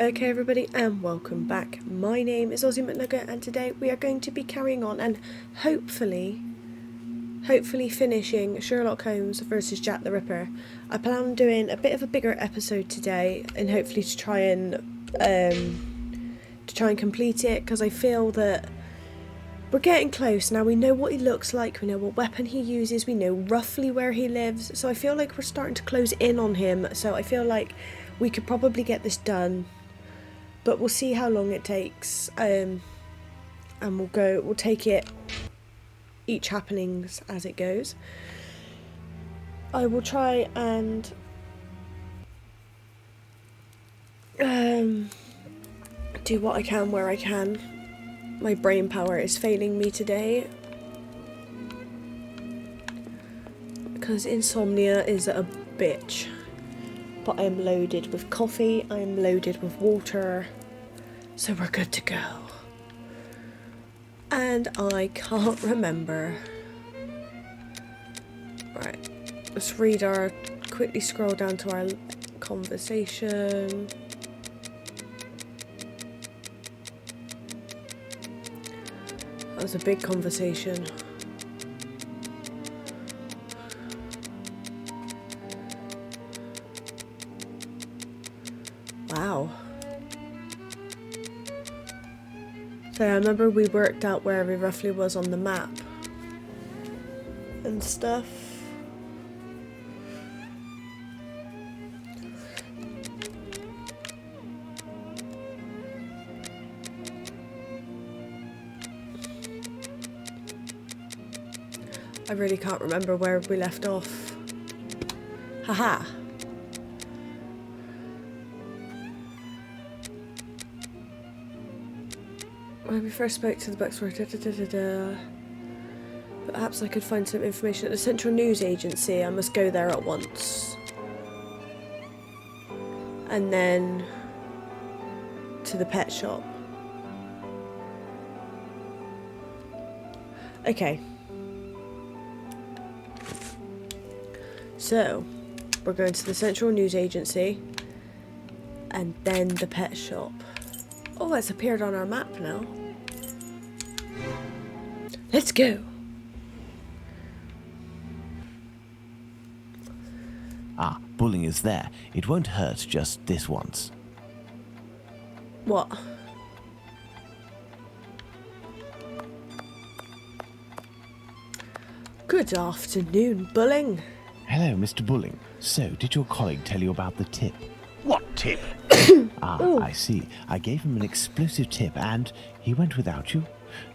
Okay everybody, and welcome back. My name is Ozzy McNugget and today we are going to be carrying on and hopefully finishing Sherlock Holmes versus Jack the Ripper. I plan on doing a bit of a bigger episode today and hopefully to try and complete it, because I feel that we're getting close now. We know what he looks like, we know what weapon he uses, we know roughly where he lives, so I feel like we're starting to close in on him, so I feel like we could probably get this done. But we'll see how long it takes, and we'll take it each happenings as it goes. I will try and do what I can where I can. My brain power is failing me today because insomnia is a bitch. But I am loaded with coffee, I am loaded with water, so we're good to go. And I can't remember. Right, let's quickly scroll down to our conversation. That was a big conversation. Wow. So I remember we worked out where he roughly was on the map and stuff. I really can't remember where we left off. Haha. When we first spoke to the bookstore, perhaps I could find some information at the Central News Agency. I must go there at once. And then to the pet shop. Okay. So, we're going to the Central News Agency and then the pet shop. Oh, it's appeared on our map now. Let's go. Ah, bullying is there. It won't hurt just this once. What? Good afternoon, Bulling. Hello, Mr. Bulling. So, did your colleague tell you about the tip? What tip? Ah, I see. I gave him an explosive tip and he went without you?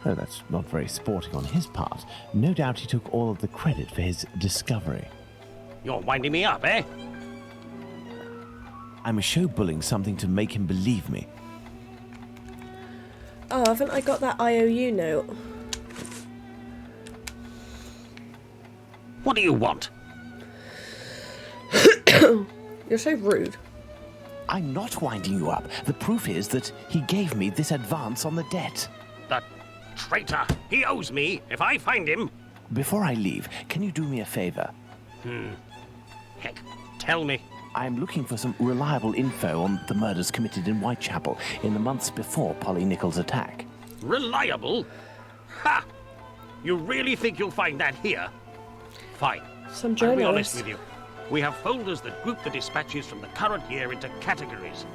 Oh, that's not very sporting on his part. No doubt he took all of the credit for his discovery. You're winding me up, eh? I must show Bulling something to make him believe me. Oh, haven't I got that IOU note? What do you want? You're so rude. I'm not winding you up. The proof is that he gave me this advance on the debt. The traitor! He owes me if I find him. Before I leave, can you do me a favor? Heck, tell me. I'm looking for some reliable info on the murders committed in Whitechapel in the months before Polly Nichols' attack. Reliable? Ha! You really think you'll find that here? Fine. Some I'll be honest journalists. with you. We have folders that group the dispatches from the current year into categories.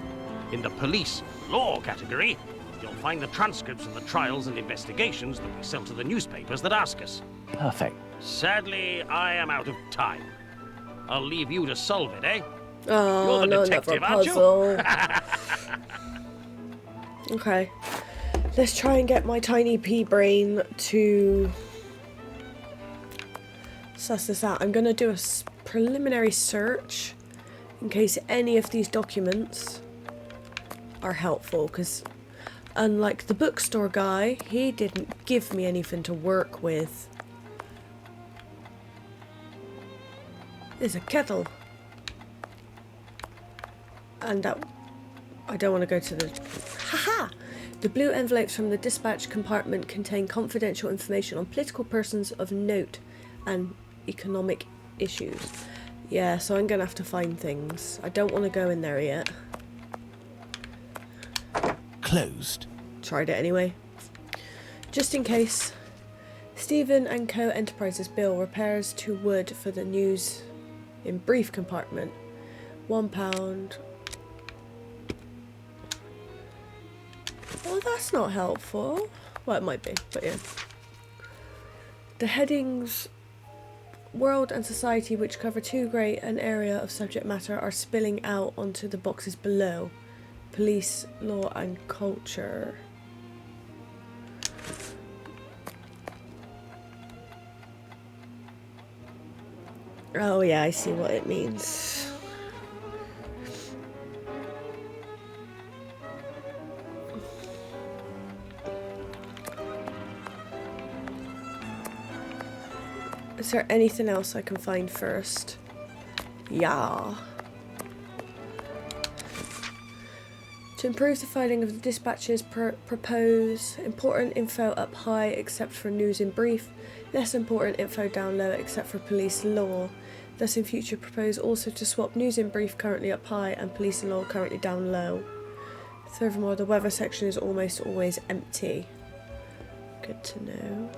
In the police law category, you'll find the transcripts of the trials and investigations that we sell to the newspapers that ask us. Perfect. Sadly, I am out of time. I'll leave you to solve it, eh? Oh, You're the no, detective, another aren't you? puzzle. Okay. Let's try and get my tiny pea brain to suss this out. I'm going to do a preliminary search in case any of these documents are helpful, because unlike the bookstore guy, he didn't give me anything to work with. There's a kettle. And I don't want to go to the... Haha! The blue envelopes from the dispatch compartment contain confidential information on political persons of note and economic issues. Yeah, so I'm gonna have to find things. I don't want to go in there yet. closed. Tried it anyway. Just in case. Stephen and Co. Enterprises bill repairs to wood for the news in brief compartment. £1. Well, that's not helpful. Well, it might be, but yeah. The headings World and Society, which cover too great an area of subject matter, are spilling out onto the boxes below. Police, law and culture. Oh yeah, I see what it means. Is there anything else I can find first? Yeah. To improve the filing of the dispatches, propose important info up high except for news in brief, less important info down low except for police law. Thus in future propose also to swap news in brief currently up high and police and law currently down low. Furthermore, the weather section is almost always empty. Good to know.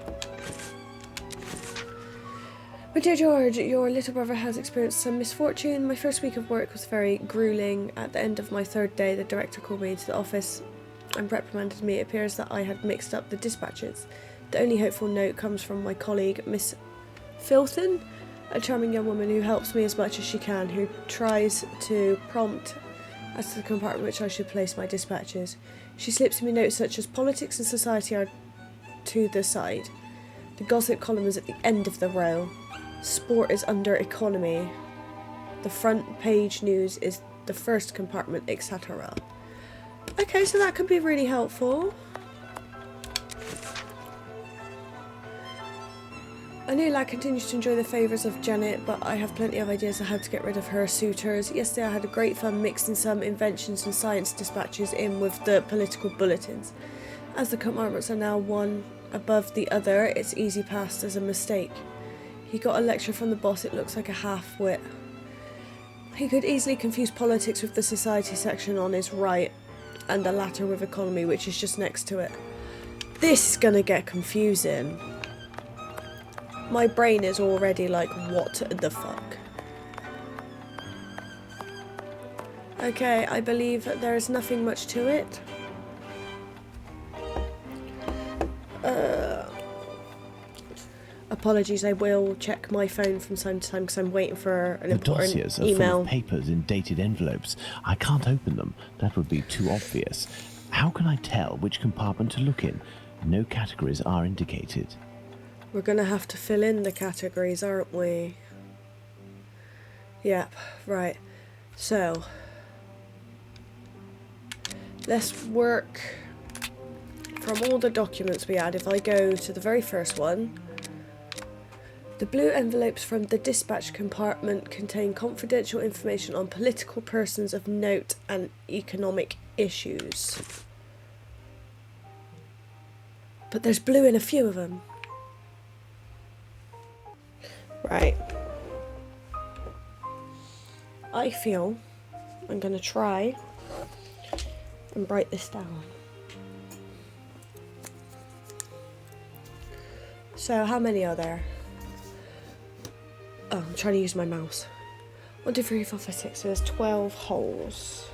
My dear George, your little brother has experienced some misfortune. My first week of work was very grueling. At the end of my third day, the director called me into the office and reprimanded me. It appears that I had mixed up the dispatches. The only hopeful note comes from my colleague, Miss Filton, a charming young woman who helps me as much as she can, who tries to prompt as to the compartment which I should place my dispatches. She slips me notes such as politics and society are to the side. The gossip column is at the end of the row. Sport is under economy. The front page news is the first compartment, etc. Okay, so that could be really helpful. I know lad continues to enjoy the favours of Janet, but I have plenty of ideas on how to get rid of her suitors. Yesterday I had a great fun mixing some inventions and science dispatches in with the political bulletins. As the compartments are now one above the other, it's easy passed as a mistake. He got a lecture from the boss, it looks like a half-wit. He could easily confuse politics with the society section on his right, and the latter with economy, which is just next to it. This is gonna get confusing. My brain is already like, what the fuck? Okay, I believe that there is nothing much to it. Apologies, I will check my phone from time to time because I'm waiting for an important dossiers are email. full of papers in dated envelopes. I can't open them. That would be too obvious. How can I tell which compartment to look in? No categories are indicated. We're going to have to fill in the categories, aren't we? Yep, right. So, let's work from all the documents we had. If I go to the very first one, the blue envelopes from the dispatch compartment contain confidential information on political persons of note and economic issues. But there's blue in a few of them. Right. I feel I'm going to try and write this down. So, how many are there? Oh, I'm trying to use my mouse. 1, 2, 3, 4, 5, 6. So there's 12 holes.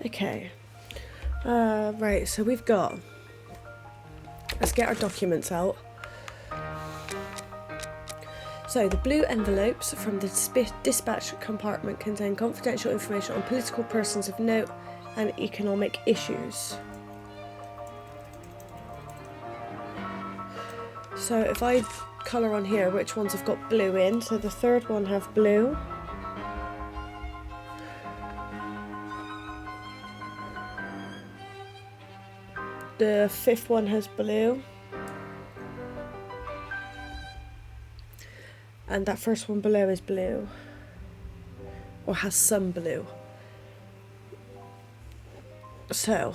Okay. Right, so we've got... Let's get our documents out. So, the blue envelopes from the dispatch compartment contain confidential information on political persons of note and economic issues. So, if I colour on here which ones have got blue in, so the third one have blue. The fifth one has blue. And that first one below is blue. or has some blue. So,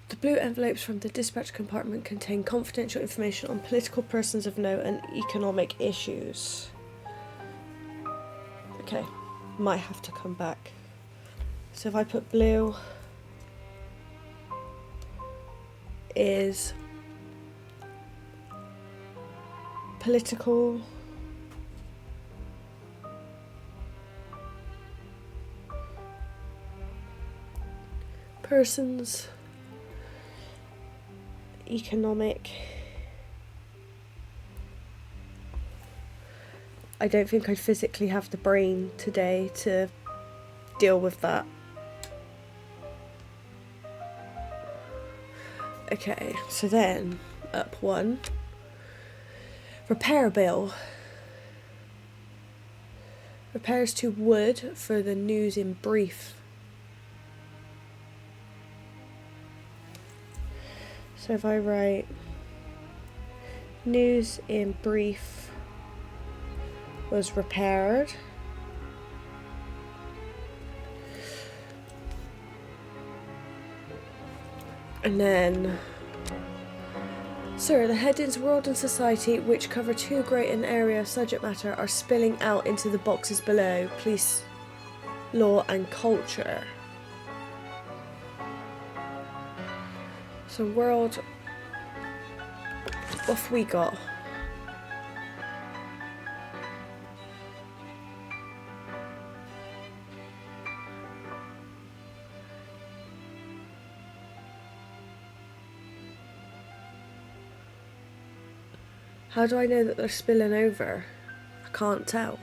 the blue envelopes from the dispatch compartment contain confidential information on political persons of note and economic issues. Okay, might have to come back. So if I put blue is political persons, economic. I don't think I'd physically have the brain today to deal with that. Okay, so then up one. Repair bill. Repairs to wood for the news in brief. So if I write news in brief was repaired. And then, sir, the headings World and Society, which cover too great an area of subject matter, are spilling out into the boxes below. Police, law and culture. So world, what have we got? How do I know that they're spilling over? I can't tell.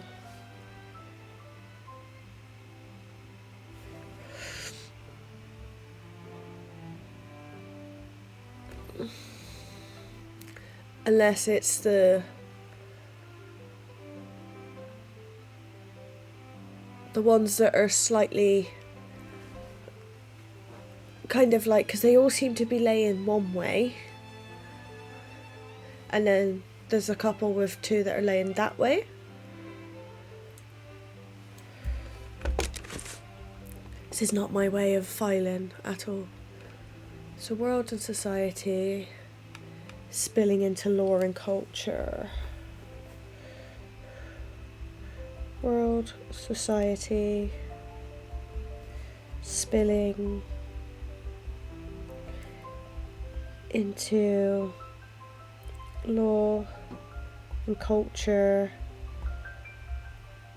Unless it's the ones that are slightly kind of like, because they all seem to be laying one way, and then there's a couple with two that are laying that way. This is not my way of filing at all. So world and society spilling into law and culture. World, society, spilling into law and culture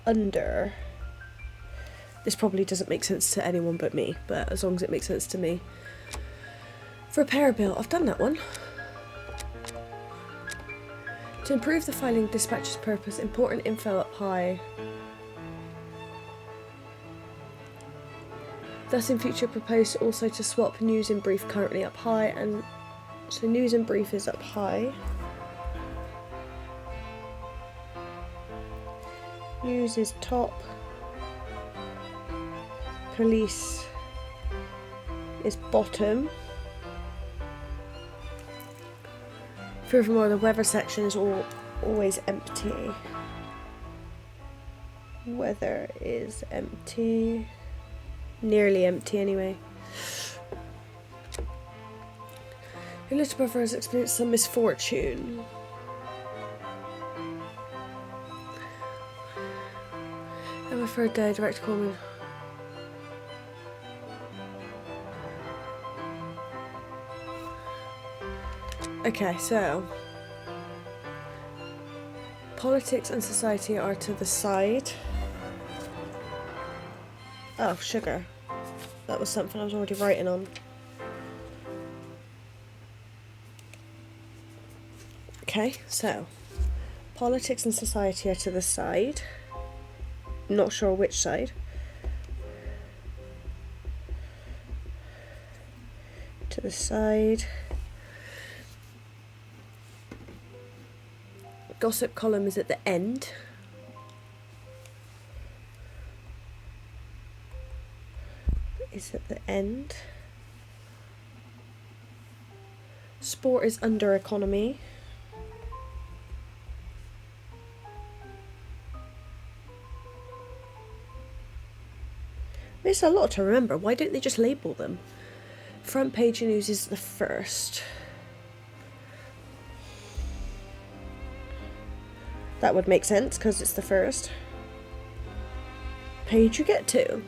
under. This probably doesn't make sense to anyone but me, but as long as it makes sense to me. For repair bill, I've done that one. To improve the filing dispatch's purpose, important info up high. Thus in future proposed also to swap news in brief currently up high, and so news in brief is up high. News is top. Police is bottom. Furthermore, the weather section is always empty. Weather is empty. Nearly empty anyway. Your little brother has experienced some misfortune. I'm afraid the direct call me. Okay, so politics and society are to the side. Oh, sugar. That was something I was already writing on. Okay, so politics and society are to the side. Not sure which side. To the side. Gossip column is at the end. Is at the end. Sport is under economy. It's a lot to remember. Why don't they just label them? Front page news is the first. That would make sense because it's the first page you get to.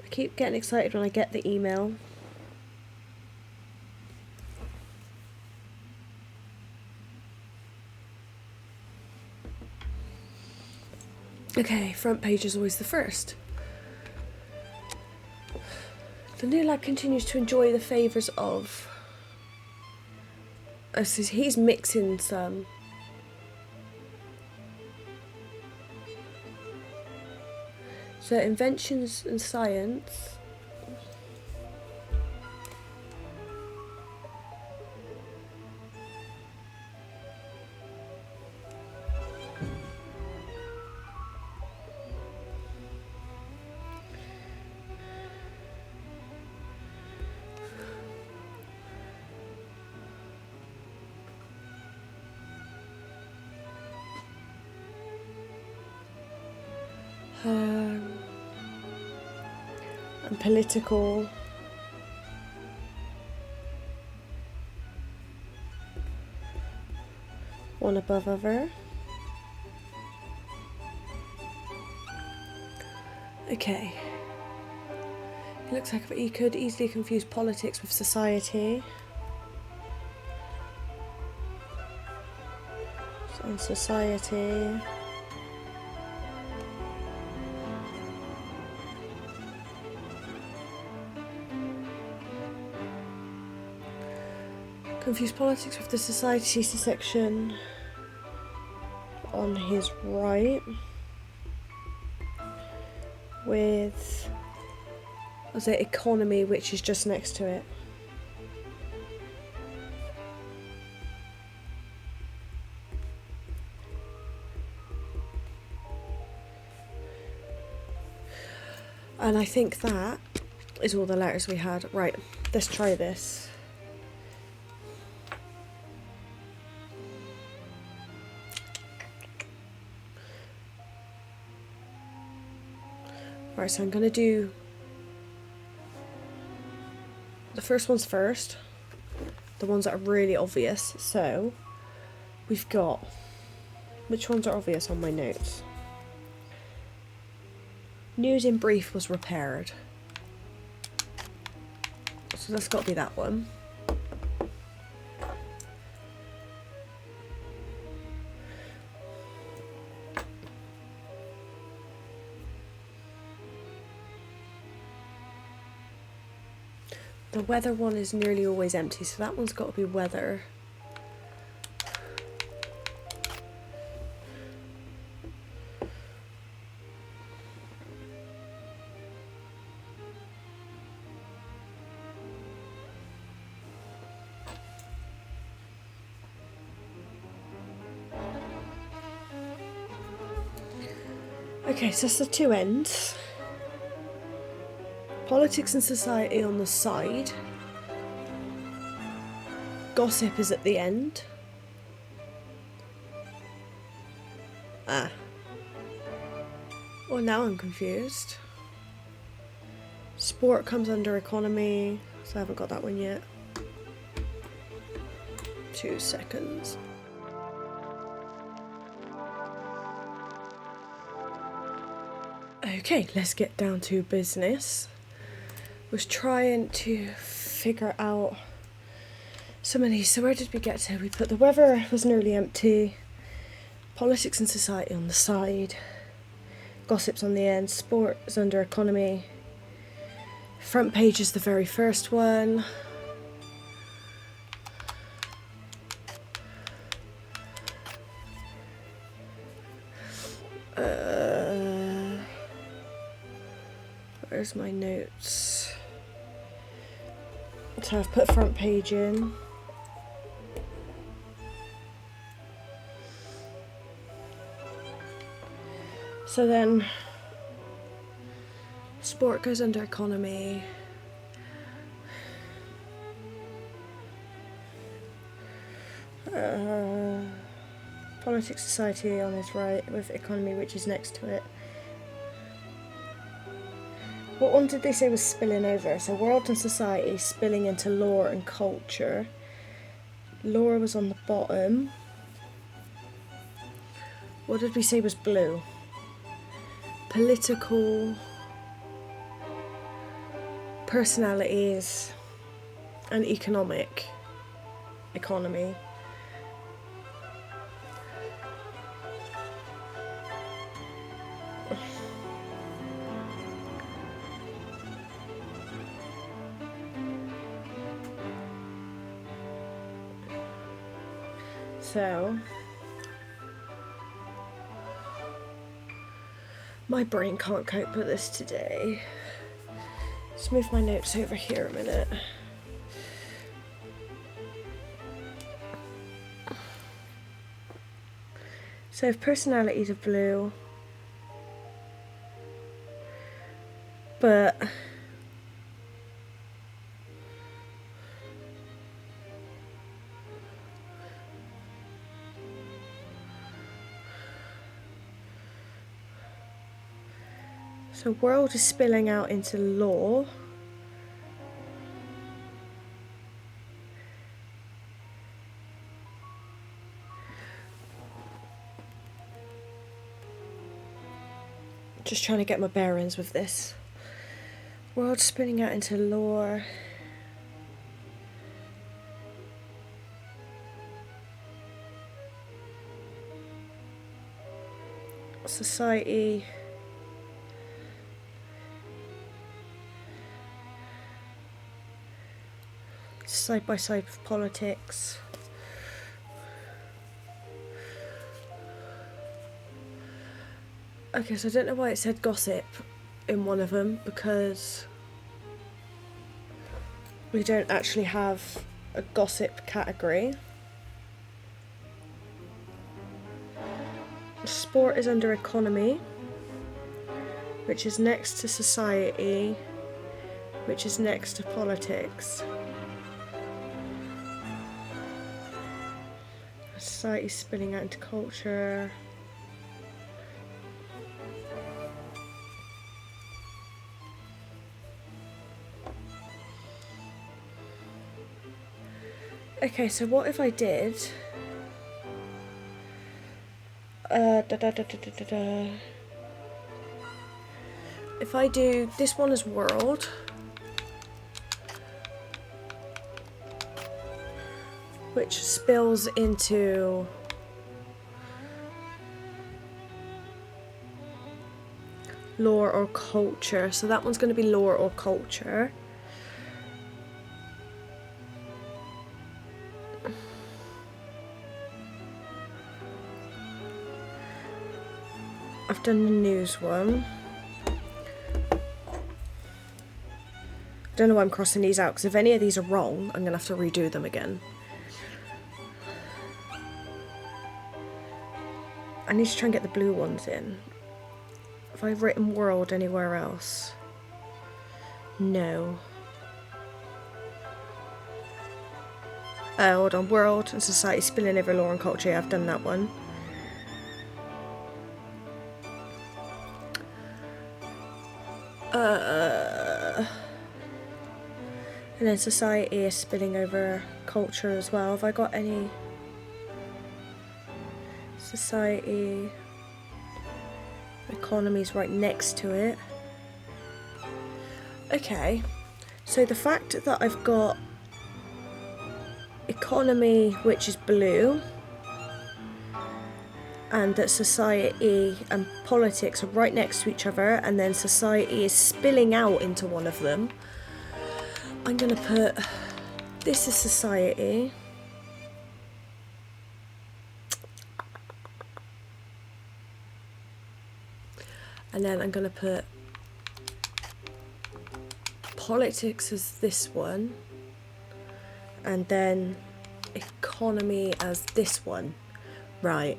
I keep getting excited when I get the email. Okay, front page is always the first. The new lad continues to enjoy the favours of... he's mixing some. So inventions and science. And political. One above other. Okay. It looks like he could easily confuse politics with society. So society. Confuse politics with the society section on his right with, was it economy, which is just next to it. And I think that is all the letters we had. Right, let's try this. Right, so I'm going to do the first ones first, the ones that are really obvious. So we've got, which ones are obvious on my notes? News in brief was repaired. So that's got to be that one. The weather one is nearly always empty, so that one's got to be weather. Okay, so that's the two ends. Politics and society on the side. Gossip is at the end. Ah. Well, now I'm confused. Sport comes under economy, so I haven't got that one yet. 2 seconds. Okay, let's get down to business. Was trying to figure out some of these. So where did we get to? We put the weather was nearly empty, politics and society on the side, gossip's on the end, sport is under economy, front page is the very first one. Where's my notes? So I've put front page in. So then sport goes under economy. Politics, society on his right, with economy, which is next to it. What one did they say was spilling over? So world and society spilling into lore and culture. Lore was on the bottom. What did we say was blue? Political, personalities, and economy. So, my brain can't cope with this today. Let's move my notes over here a minute. So if personalities are blue, but so world is spilling out into law. Just trying to get my bearings with this. World spinning out into lore. Society. Side by side with politics. Okay, so I don't know why it said gossip in one of them, because we don't actually have a gossip category. Sport is under economy, which is next to society, which is next to politics. Society spinning out into culture. Okay, so what if I did if I do this one as world, which spills into lore or culture, so that one's going to be lore or culture. I've done the news one. Don't know why I'm crossing these out, because if any of these are wrong, I'm going to have to redo them again. I need to try and get the blue ones in. Have I written world anywhere else? No. Oh, hold on. World and society spilling over lore and culture. Yeah, I've done that one. And then society is spilling over culture as well. Have I got any? Society, economy's right next to it. Okay, so the fact that I've got economy, which is blue, and that society and politics are right next to each other, and then society is spilling out into one of them, I'm gonna put, this is society. And then I'm gonna put politics as this one, and then economy as this one. Right.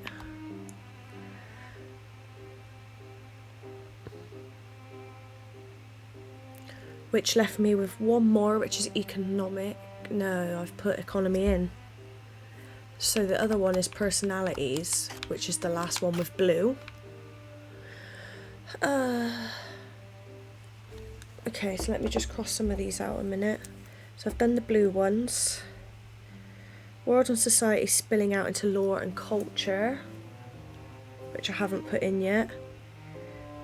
Which left me with one more, which is economic. No, I've put economy in. So the other one is personalities, which is the last one with blue. Okay, so let me just cross some of these out a minute. So I've done the blue ones. World and society spilling out into law and culture, which I haven't put in yet.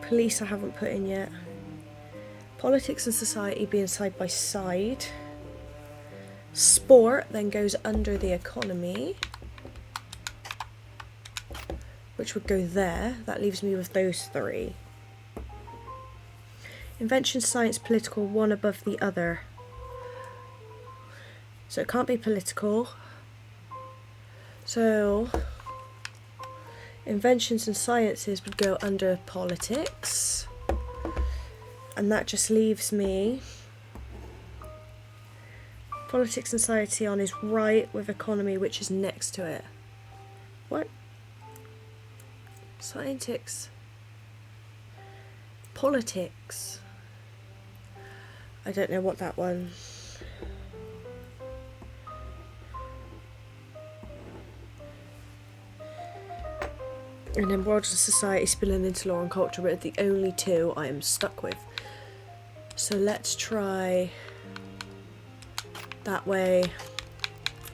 Police I haven't put in yet. Politics and society being side by side. Sport then goes under the economy, which would go there. That leaves me with those three. Invention, science, political, one above the other. So it can't be political. So inventions and sciences would go under politics. And that just leaves me politics and society on his right with economy, which is next to it. What? Scientics. Politics. I don't know what that one. And then world and society spilling into law and culture, but the only two I am stuck with. So let's try that way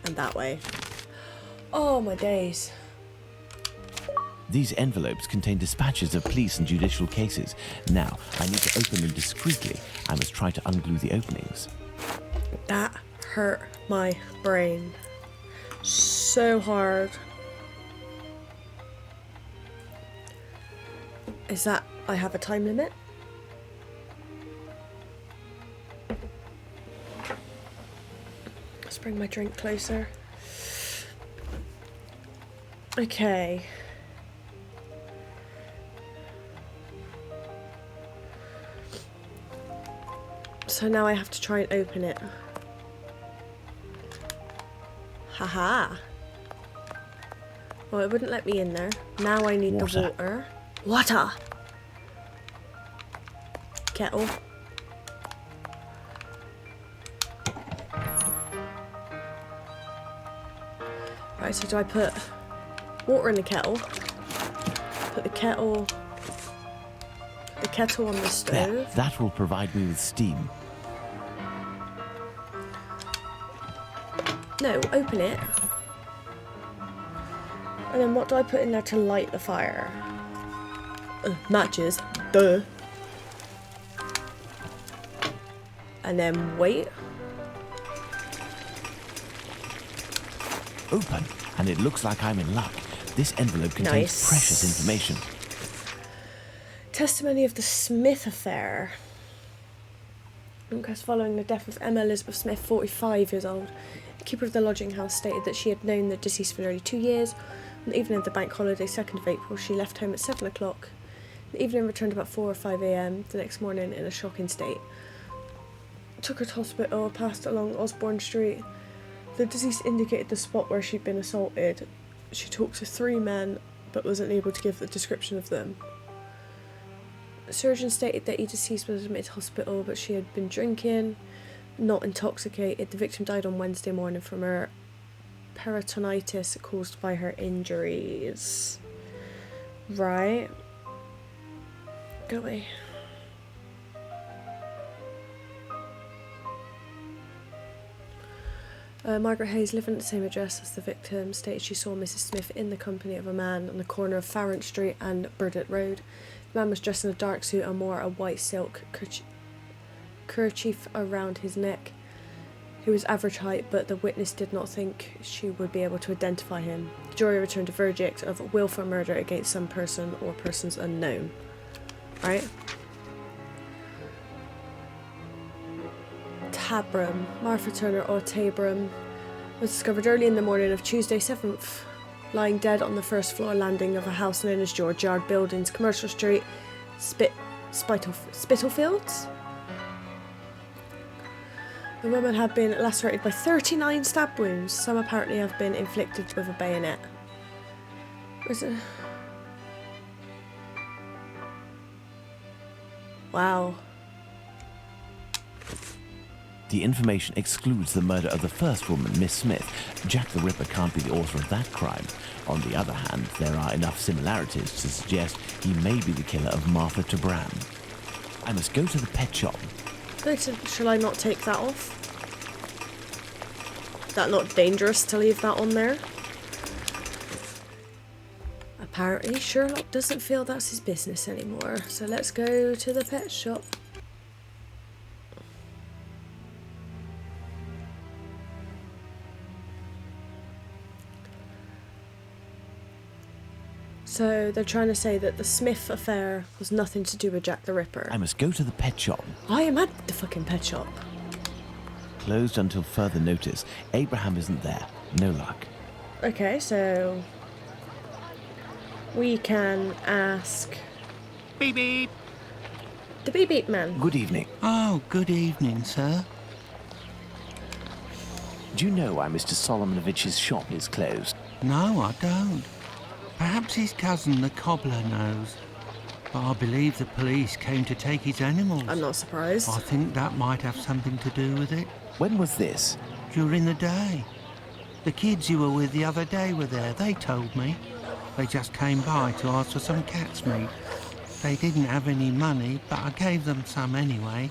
and that way. Oh my days. These envelopes contain dispatches of police and judicial cases. Now, I need to open them discreetly. I must try to unglue the openings. That hurt my brain so hard. Is that I have a time limit? Let's bring my drink closer. Okay. So now I have to try and open it. Haha. Well, it wouldn't let me in there. Now I need Water. the water. Water! Kettle. Right, so do I put water in the kettle? Put the kettle on the stove. There, that will provide me with steam. No, open it. And then what do I put in there to light the fire? Matches. Duh. And then wait. Open, and it looks like I'm in luck. This envelope contains Nice. precious information. Testimony of the Smith affair. Inquest following the death of Emma Elizabeth Smith, 45 years old. The keeper of the lodging house stated that she had known the deceased for nearly 2 years. On the evening of the bank holiday, 2nd of April, she left home at 7 o'clock. The evening returned about 4 or 5 a.m. the next morning in a shocking state. Took her to hospital, passed along Osborne Street. The deceased indicated the spot where she'd been assaulted. She talked to 3 men, but wasn't able to give the description of them. The surgeon stated that the deceased was admitted to hospital, but she had been drinking, not intoxicated. The victim died on Wednesday morning from her peritonitis caused by her injuries. Right. Go away. Margaret Hayes, living at the same address as the victim, stated she saw Mrs. Smith in the company of a man on the corner of Farrant Street and Burdett Road. The man was dressed in a dark suit and wore a white silk kerchief around his neck. He was average height, but the witness did not think she would be able to identify him. The jury returned a verdict of willful murder against some person or persons unknown. Right? Tabram. Martha Turner or Tabram was discovered early in the morning of Tuesday 7th, lying dead on the first floor landing of a house known as George Yard Buildings, Commercial Street, Spitalfields. The woman had been lacerated by 39 stab wounds. Some apparently have been inflicted with a bayonet. Was it? The information excludes the murder of the first woman, Miss Smith. Jack the Ripper can't be the author of that crime. On the other hand, there are enough similarities to suggest he may be the killer of Martha Tabram. I must go to the pet shop. Shall I not take that off? Is that not dangerous to leave that on there? Apparently Sherlock doesn't feel that's his business anymore, so let's go to the pet shop. So they're trying to say that the Smith affair was nothing to do with Jack the Ripper. I must go to the pet shop. I am at the fucking pet shop. Closed until further notice. Abraham isn't there. No luck. Okay, so we can ask Beep beep. the beep beep man. Good evening. Oh, good evening, sir. Do you know why Mr. Solomonovich's shop is closed? No, I don't. Perhaps his cousin, the cobbler, knows. But I believe the police came to take his animals. I'm not surprised. I think that might have something to do with it. When was this? During the day. The kids you were with the other day were there, they told me. They just came by to ask for some cat's meat. They didn't have any money, but I gave them some anyway.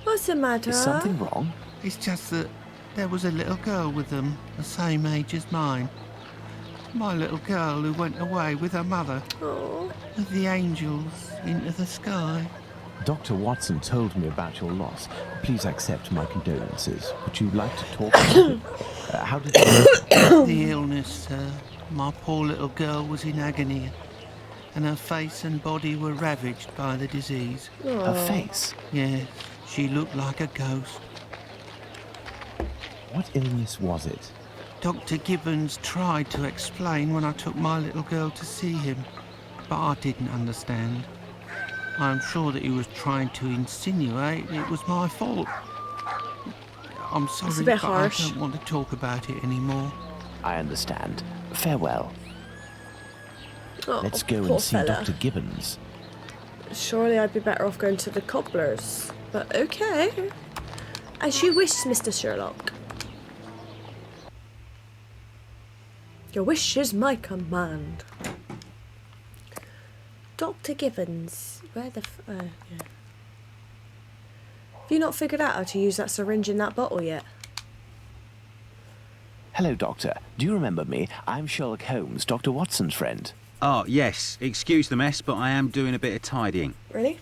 What's the matter? Is something wrong? It's just that there was a little girl with them, the same age as mine. My little girl who went away with her mother, Oh, with the angels into the sky. Dr. Watson told me about your loss. Please accept my condolences. Would you like to talk about it? How did it... The illness, sir. My poor little girl was in agony, and her face and body were ravaged by the disease. Her face? Yes, she looked like a ghost. What illness was it? Dr. Gibbons tried to explain when I took my little girl to see him, but I didn't understand. I'm sure that he was trying to insinuate it was my fault. I'm sorry, a bit but harsh. I don't want to talk about it anymore. I understand. Farewell. oh, Let's go poor and see fella. Dr. Gibbons. Surely I'd be better off going to the cobbler's. But okay. As you wish, Mr. Sherlock. Your wish is my command. Dr. Gibbons. Where the yeah. Have you not figured out how to use that syringe in that bottle yet? Hello, Doctor. Do you remember me? I'm Sherlock Holmes, Dr. Watson's friend. Oh, yes. Excuse the mess, but I am doing a bit of tidying. Really?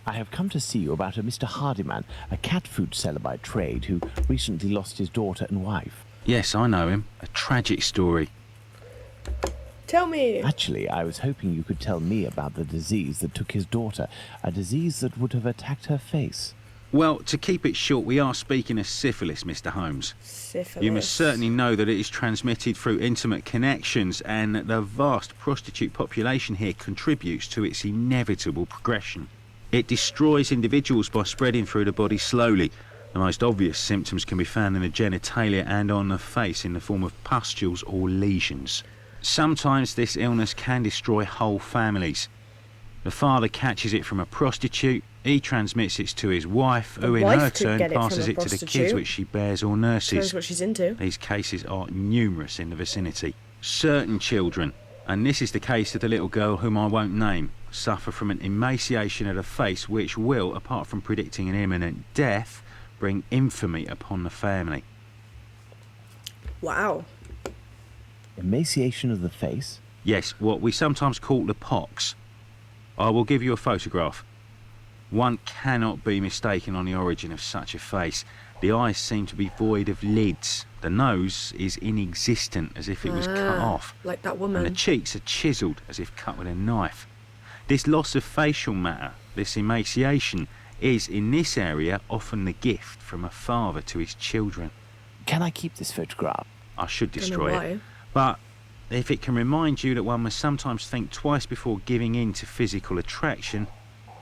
I have come to see you about a Mr. Hardyman, a cat food seller by trade who recently lost his daughter and wife. Yes, I know him. A tragic story. Tell me. Actually, I was hoping you could tell me about the disease that took his daughter, a disease that would have attacked her face. Well, to keep it short, we are speaking of syphilis, Mr. Holmes. Syphilis. You must certainly know that it is transmitted through intimate connections and that the vast prostitute population here contributes to its inevitable progression. It destroys individuals by spreading through the body slowly. The most obvious symptoms can be found in the genitalia and on the face in the form of pustules or lesions. Sometimes this illness can destroy whole families. The father catches it from a prostitute, he transmits it to his wife, who in wife her could turn get it from passes a it to the kids prostitute. which she bears or Knows nurses. what she's into. These cases are numerous in the vicinity. Certain children, and this is the case of the little girl whom I won't name, suffer from an emaciation of the face which will, apart from predicting an imminent death, bring infamy upon the family. Wow. Emaciation of the face? Yes, what we sometimes call the pox. I will give you a photograph. One cannot be mistaken on the origin of such a face. The eyes seem to be void of lids. The nose is inexistent, as if it was cut off. Like that And woman. the cheeks are chiselled, as if cut with a knife. This loss of facial matter, this emaciation, is in this area often the gift from a father to his children. Can I keep this photograph? I should Don't know destroy why. it. But if it can remind you that one must sometimes think twice before giving in to physical attraction.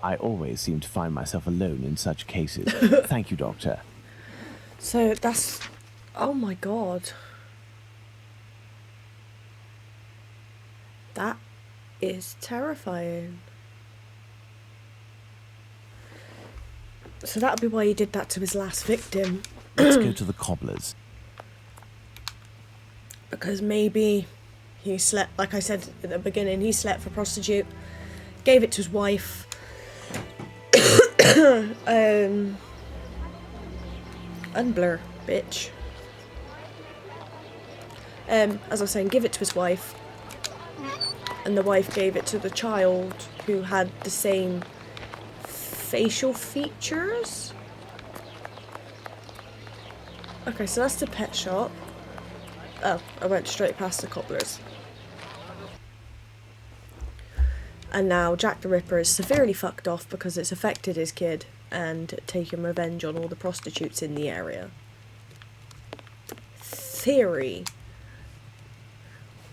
I always seem to find myself alone in such cases. Thank you, Doctor. So that's... Oh my god. That is terrifying. So that'd be why he did that to his last victim. Let's go to the cobbler's. Because maybe he slept, like I said at the beginning, he slept for a prostitute, gave it to his wife. Unblur, bitch. As I was saying, give it to his wife. And the wife gave it to the child who had the same facial features. Okay, so that's the pet shop. Oh, I went straight past the cobbler's. And now Jack the Ripper is severely fucked off because it's affected his kid and taken revenge on all the prostitutes in the area. Theory.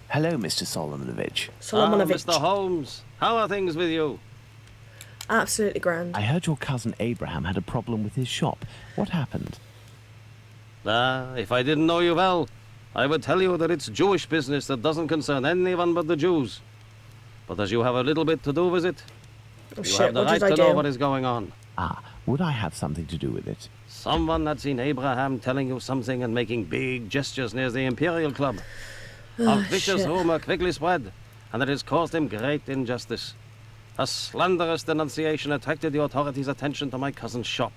Hello, Mr. Solomonovich. Solomonovich. Mr. Holmes, how are things with you? Absolutely grand. I heard your cousin Abraham had a problem with his shop. What happened? If I didn't know you well, I would tell you that it's Jewish business that doesn't concern anyone but the Jews. But as you have a little bit to do with it, Oh you shit, have the what right did I to know do? what is going on. Ah, would I have something to do with it? Someone had seen Abraham telling you something and making big gestures near the Imperial Club. A vicious shit. rumor quickly spread, and it has caused him great injustice. A slanderous denunciation attracted the authorities' attention to my cousin's shop.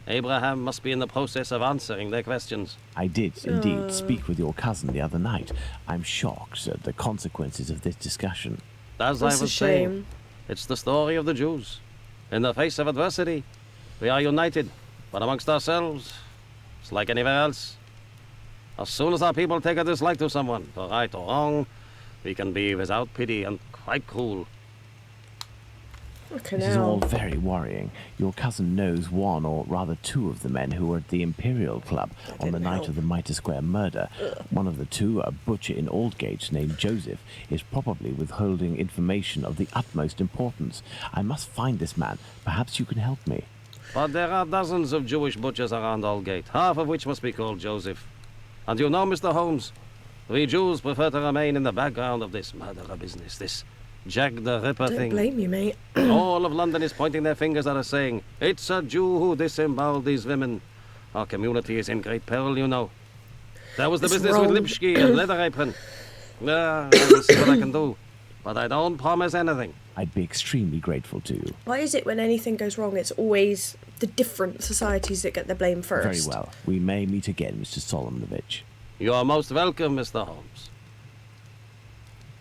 Abraham must be in the process of answering their questions. I did indeed speak with your cousin the other night. I'm shocked at the consequences of this discussion. As That's I a was saying, shame. it's the story of the Jews. In the face of adversity, we are united, but amongst ourselves, it's like anywhere else. As soon as our people take a dislike to someone, for right or wrong, we can be without pity and quite cruel. Okay, This is all now. very worrying. Your cousin knows one, or rather two, of the men who were at the Imperial Club on the didn't night help. of the Mitre Square murder. One of the two, a butcher in Aldgate named Joseph, is probably withholding information of the utmost importance. I must find this man. Perhaps you can help me. But there are dozens of Jewish butchers around Aldgate, half of which must be called Joseph. And you know, Mr. Holmes, we Jews prefer to remain in the background of this murderer business, this Jack the Ripper Don't thing. blame you, mate. All of London is pointing their fingers at us saying, it's a Jew who disemboweled these women. Our community is in great peril, you know. There was the It's business wrong. with Lipsky and Leather Apron. I will see what I can do. But I don't promise anything. I'd be extremely grateful to you. Why is it when anything goes wrong, it's always the different societies that get the blame first? Very well. We may meet again, Mr. Solomonovich. You are most welcome, Mr. Holmes.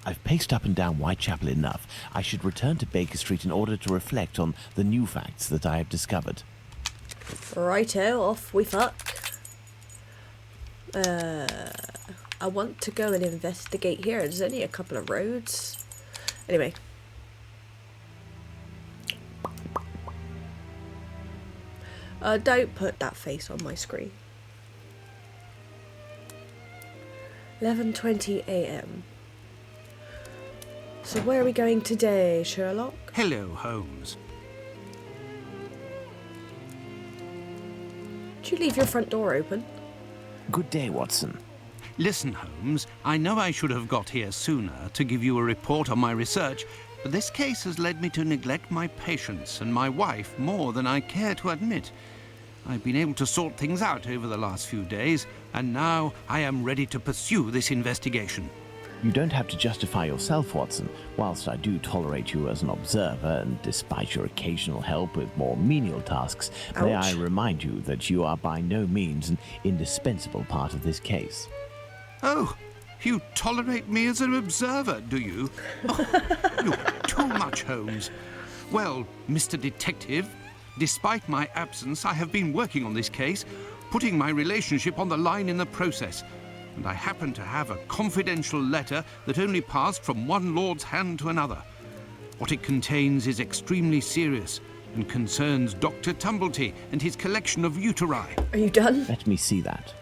I've paced up and down Whitechapel enough. I should return to Baker Street in order to reflect on the new facts that I have discovered. Righto, off we fuck. I want to go and investigate here. There's only a couple of roads. Anyway. Don't put that face on my screen. 11:20 a.m. So where are we going today, Sherlock? Hello, Holmes. Did you leave your front door open? Good day, Watson. Listen, Holmes, I know I should have got here sooner to give you a report on my research, but this case has led me to neglect my patients and my wife more than I care to admit. I've been able to sort things out over the last few days, and now I am ready to pursue this investigation. You don't have to justify yourself, Watson. Whilst I do tolerate you as an observer, and despite your occasional help with more menial tasks, may I Ouch. remind you that you are by no means an indispensable part of this case. Oh, you tolerate me as an observer, do you? Oh, you're too much, Holmes. Well, Mr. Detective, despite my absence, I have been working on this case, putting my relationship on the line in the process. And I happen to have a confidential letter that only passed from one lord's hand to another. What it contains is extremely serious and concerns Dr. Tumblety and his collection of uteri. Are you done? Let me see that.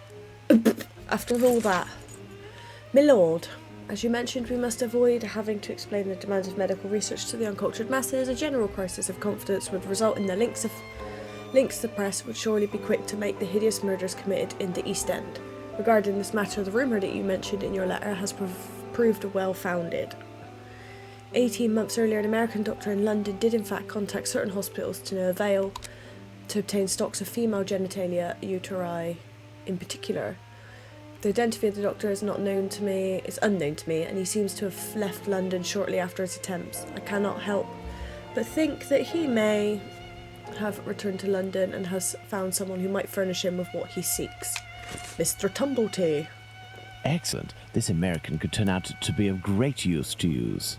After all that, my lord, as you mentioned, we must avoid having to explain the demands of medical research to the uncultured masses. A general crisis of confidence would result in the links the press would surely be quick to make the hideous murders committed in the East End. Regarding this matter, the rumour that you mentioned in your letter has proved well-founded. 18 months earlier, an American doctor in London did in fact contact certain hospitals to no avail. to obtain stocks of female genitalia, uteri in particular. The identity of the doctor is unknown to me, and he seems to have left London shortly after his attempts. I cannot help but think that he may have returned to London and has found someone who might furnish him with what he seeks. Mr. Tumblety. Excellent. This American could turn out to be of great use to use.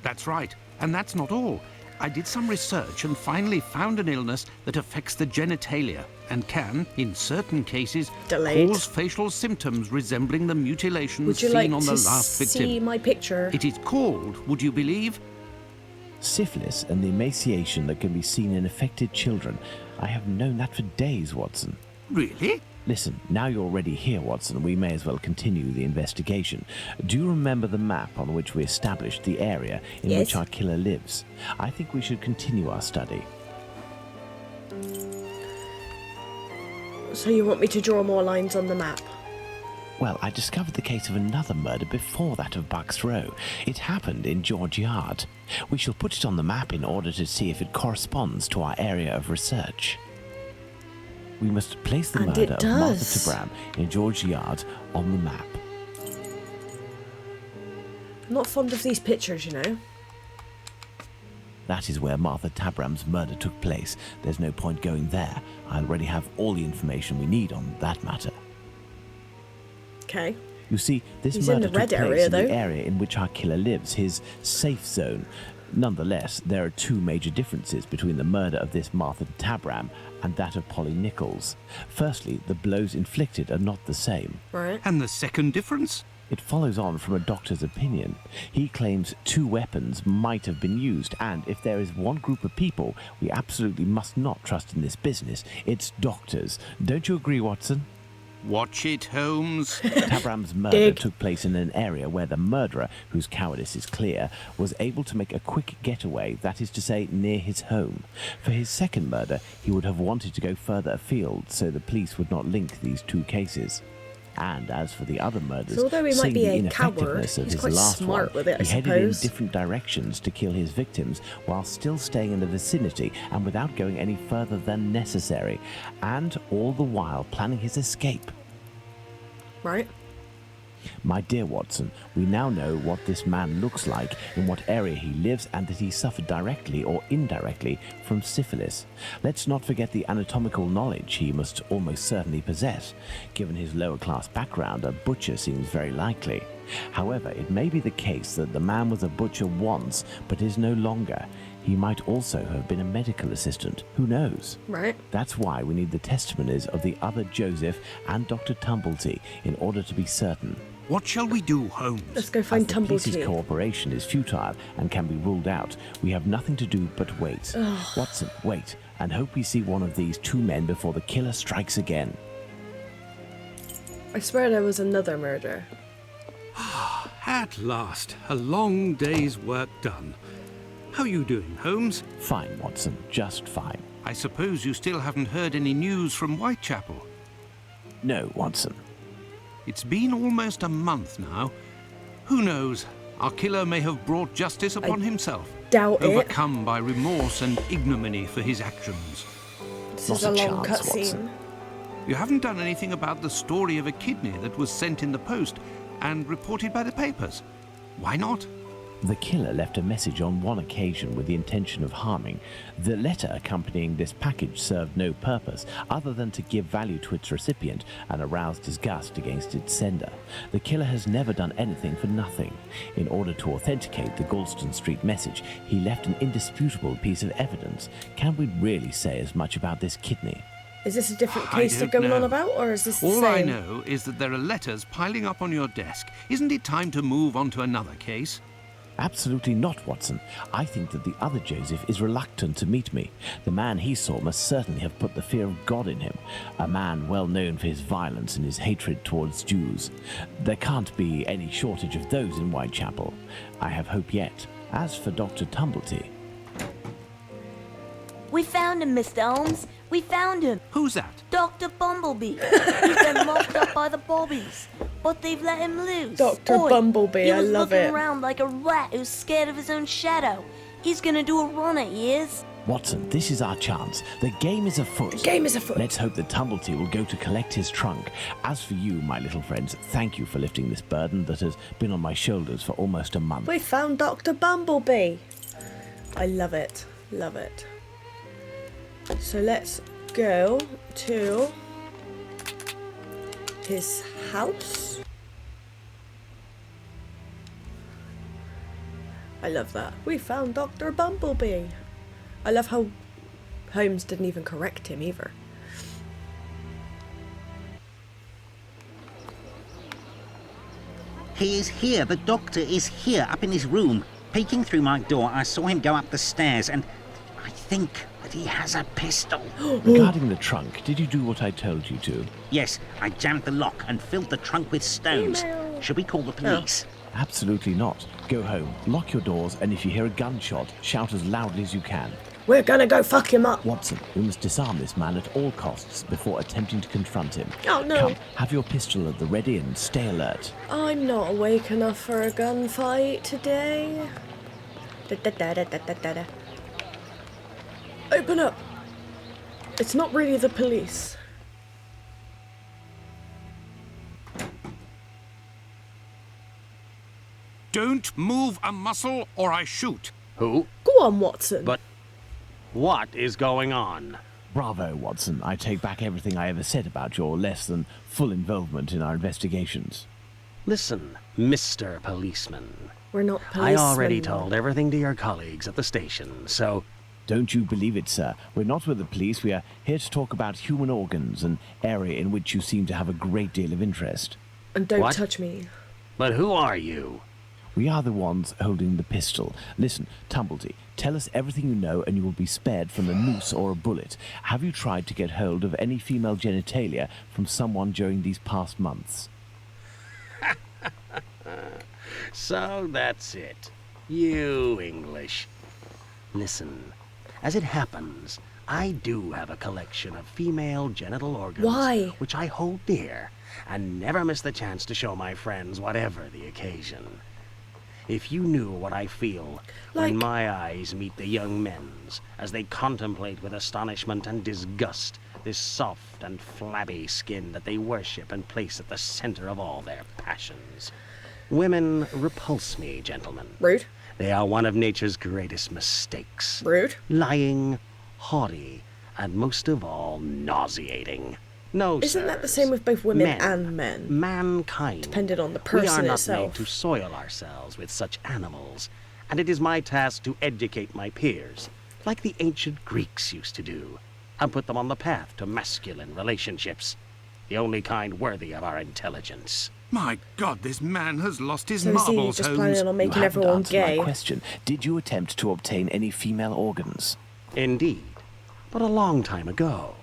That's right. And that's not all. I did some research and finally found an illness that affects the genitalia and can, in certain cases, Delayed. cause facial symptoms resembling the mutilations Would you seen like on to the last victim. see my picture? It is called, would you believe? Syphilis and the emaciation that can be seen in affected children. I have known that for days, Watson. Really? Listen, now you're already here, Watson, we may as well continue the investigation. Do you remember the map on which we established the area in Yes. which our killer lives? I think we should continue our study. So you want me to draw more lines on the map? Well, I discovered the case of another murder before that of Bucks Row. It happened in George Yard. We shall put it on the map in order to see if it corresponds to our area of research. We must place the And murder it of Martha does. Tabram in George Yard on the map. I'm not fond of these pictures, you know. That is where Martha Tabram's murder took place. There's no point going there. I already have all the information we need on that matter. Okay. You see, this He's in murder the red took place area, in though. the area in which our killer lives, his safe zone. Nonetheless, there are two major differences between the murder of this Martha Tabram and that of Polly Nichols. Firstly, the blows inflicted are not the same. Right. And the second difference? It follows on from a doctor's opinion. He claims two weapons might have been used, and if there is one group of people we absolutely must not trust in this business, it's doctors. Don't you agree, Watson? Watch it, Holmes. Tabram's murder Dig. took place in an area where the murderer, whose cowardice is clear, was able to make a quick getaway, that is to say, near his home. For his second murder, he would have wanted to go further afield, so the police would not link these two cases. And as for the other murders, So although he might seeing be the a coward, ineffectiveness of he's his quite last smart one, with it, I he headed in suppose. different directions to kill his victims while still staying in the vicinity and without going any further than necessary, and all the while planning his escape. Right. My dear Watson, we now know what this man looks like, in what area he lives, and that he suffered directly or indirectly from syphilis. Let's not forget the anatomical knowledge he must almost certainly possess. Given his lower-class background, a butcher seems very likely. However, it may be the case that the man was a butcher once, but is no longer. He might also have been a medical assistant. Who knows? Right. That's why we need the testimonies of the other Joseph and Dr. Tumblety in order to be certain. What shall we do, Holmes? Let's go find As the police's Tumblety. cooperation is futile and can be ruled out, we have nothing to do but wait. Watson, wait, and hope we see one of these two men before the killer strikes again. I swear there was another murder. At last, a long day's work done. How you doing, Holmes? Fine, Watson, just fine. I suppose you still haven't heard any news from Whitechapel. No, Watson. It's been almost a month now. Who knows? Our killer may have brought justice upon himself, Doubt it. overcome by remorse and ignominy for his actions. This Not is a a long chance, cutscene. Watson. You haven't done anything about the story of a kidney that was sent in the post and reported by the papers. Why not? The killer left a message on one occasion with the intention of harming. The letter accompanying this package served no purpose other than to give value to its recipient and arouse disgust against its sender. The killer has never done anything for nothing. In order to authenticate the Galston Street message, he left an indisputable piece of evidence. Can we really say as much about this kidney? Is this a different I case they're don't going on know. about, or is this the All same? I know is that there are letters piling up on your desk. Isn't it time to move on to another case? Absolutely not, Watson. I think that the other Joseph is reluctant to meet me. The man he saw must certainly have put the fear of God in him, a man well known for his violence and his hatred towards Jews. There can't be any shortage of those in Whitechapel. I have hope yet. As for Dr. Tumblety, We found him, Mr. Holmes. We found him. Who's that? Dr. Bumblebee. He's been locked up by the bobbies, but they've let him loose. Dr. Oi, Bumblebee, I he was love looking it. around like a rat who's scared of his own shadow. He's gonna do a run at years. Watson, this is our chance. The game is afoot. The game is afoot. Let's hope that Tumblety will go to collect his trunk. As for you, my little friends, thank you for lifting this burden that has been on my shoulders for almost a month. We found Dr. Bumblebee. I love it. Love it. So let's go to his house. I love that. We found Dr. Bumblebee. I love how Holmes didn't even correct him either. He is here. The doctor is here, up in his room. Peeking through my door, I saw him go up the stairs, and I think that he has a pistol. Regarding the trunk, did you do what I told you to? Yes, I jammed the lock and filled the trunk with stones. Email. Should we call the police? Absolutely not. Go home, lock your doors, and if you hear a gunshot, shout as loudly as you can. We're gonna go fuck him up. Watson, we must disarm this man at all costs before attempting to confront him. Oh, no. Come, have your pistol at the ready and stay alert. I'm not awake enough for a gunfight today. Da-da-da-da-da-da-da. Open up. It's not really the police. Don't move a muscle or I shoot. Who? Go on, Watson. But what is going on? Bravo, Watson. I take back everything I ever said about your less than full involvement in our investigations. Listen, Mr. Policeman. We're not I policemen. already told everything to your colleagues at the station, so Don't you believe it, sir? We're not with the police. We are here to talk about human organs, an area in which you seem to have a great deal of interest. And don't What? touch me. But who are you? We are the ones holding the pistol. Listen, Tumblety, tell us everything you know and you will be spared from a noose or a bullet. Have you tried to get hold of any female genitalia from someone during these past months? So that's it. You English. Listen, as it happens, I do have a collection of female genital organs. Why? Which I hold dear, and never miss the chance to show my friends whatever the occasion. If you knew what I feel when Like- my eyes meet the young men's, as they contemplate with astonishment and disgust this soft and flabby skin that they worship and place at the center of all their passions. Women repulse me, gentlemen. Rude. They are one of nature's greatest mistakes. Rude. Lying, haughty, and most of all, nauseating. No, Isn't that the sirs. same with both women and men? Mankind. Depending on the We are person not itself. made to soil ourselves with such animals, and it is my task to educate my peers, like the ancient Greeks used to do, and put them on the path to masculine relationships, the only kind worthy of our intelligence. My God, this man has lost his So is he marbles, just Holmes. planning on You making haven't everyone answered gay? my question. Did you attempt to obtain any female organs? Indeed, but a long time ago.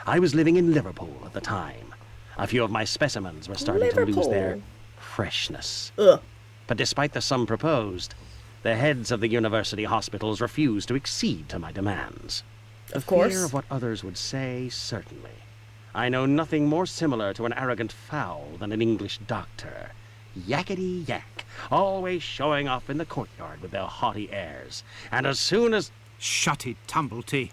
I was living in Liverpool at the time. A few of my specimens were starting to lose their Liverpool. freshness. Ugh. But despite the sum proposed, the heads of the university hospitals refused to accede to my demands. Of The course. fear of what others would say, certainly. I know nothing more similar to an arrogant fowl than an English doctor. Yakety yak, always showing off in the courtyard with their haughty airs. And as soon as... Shut it, Tumblety.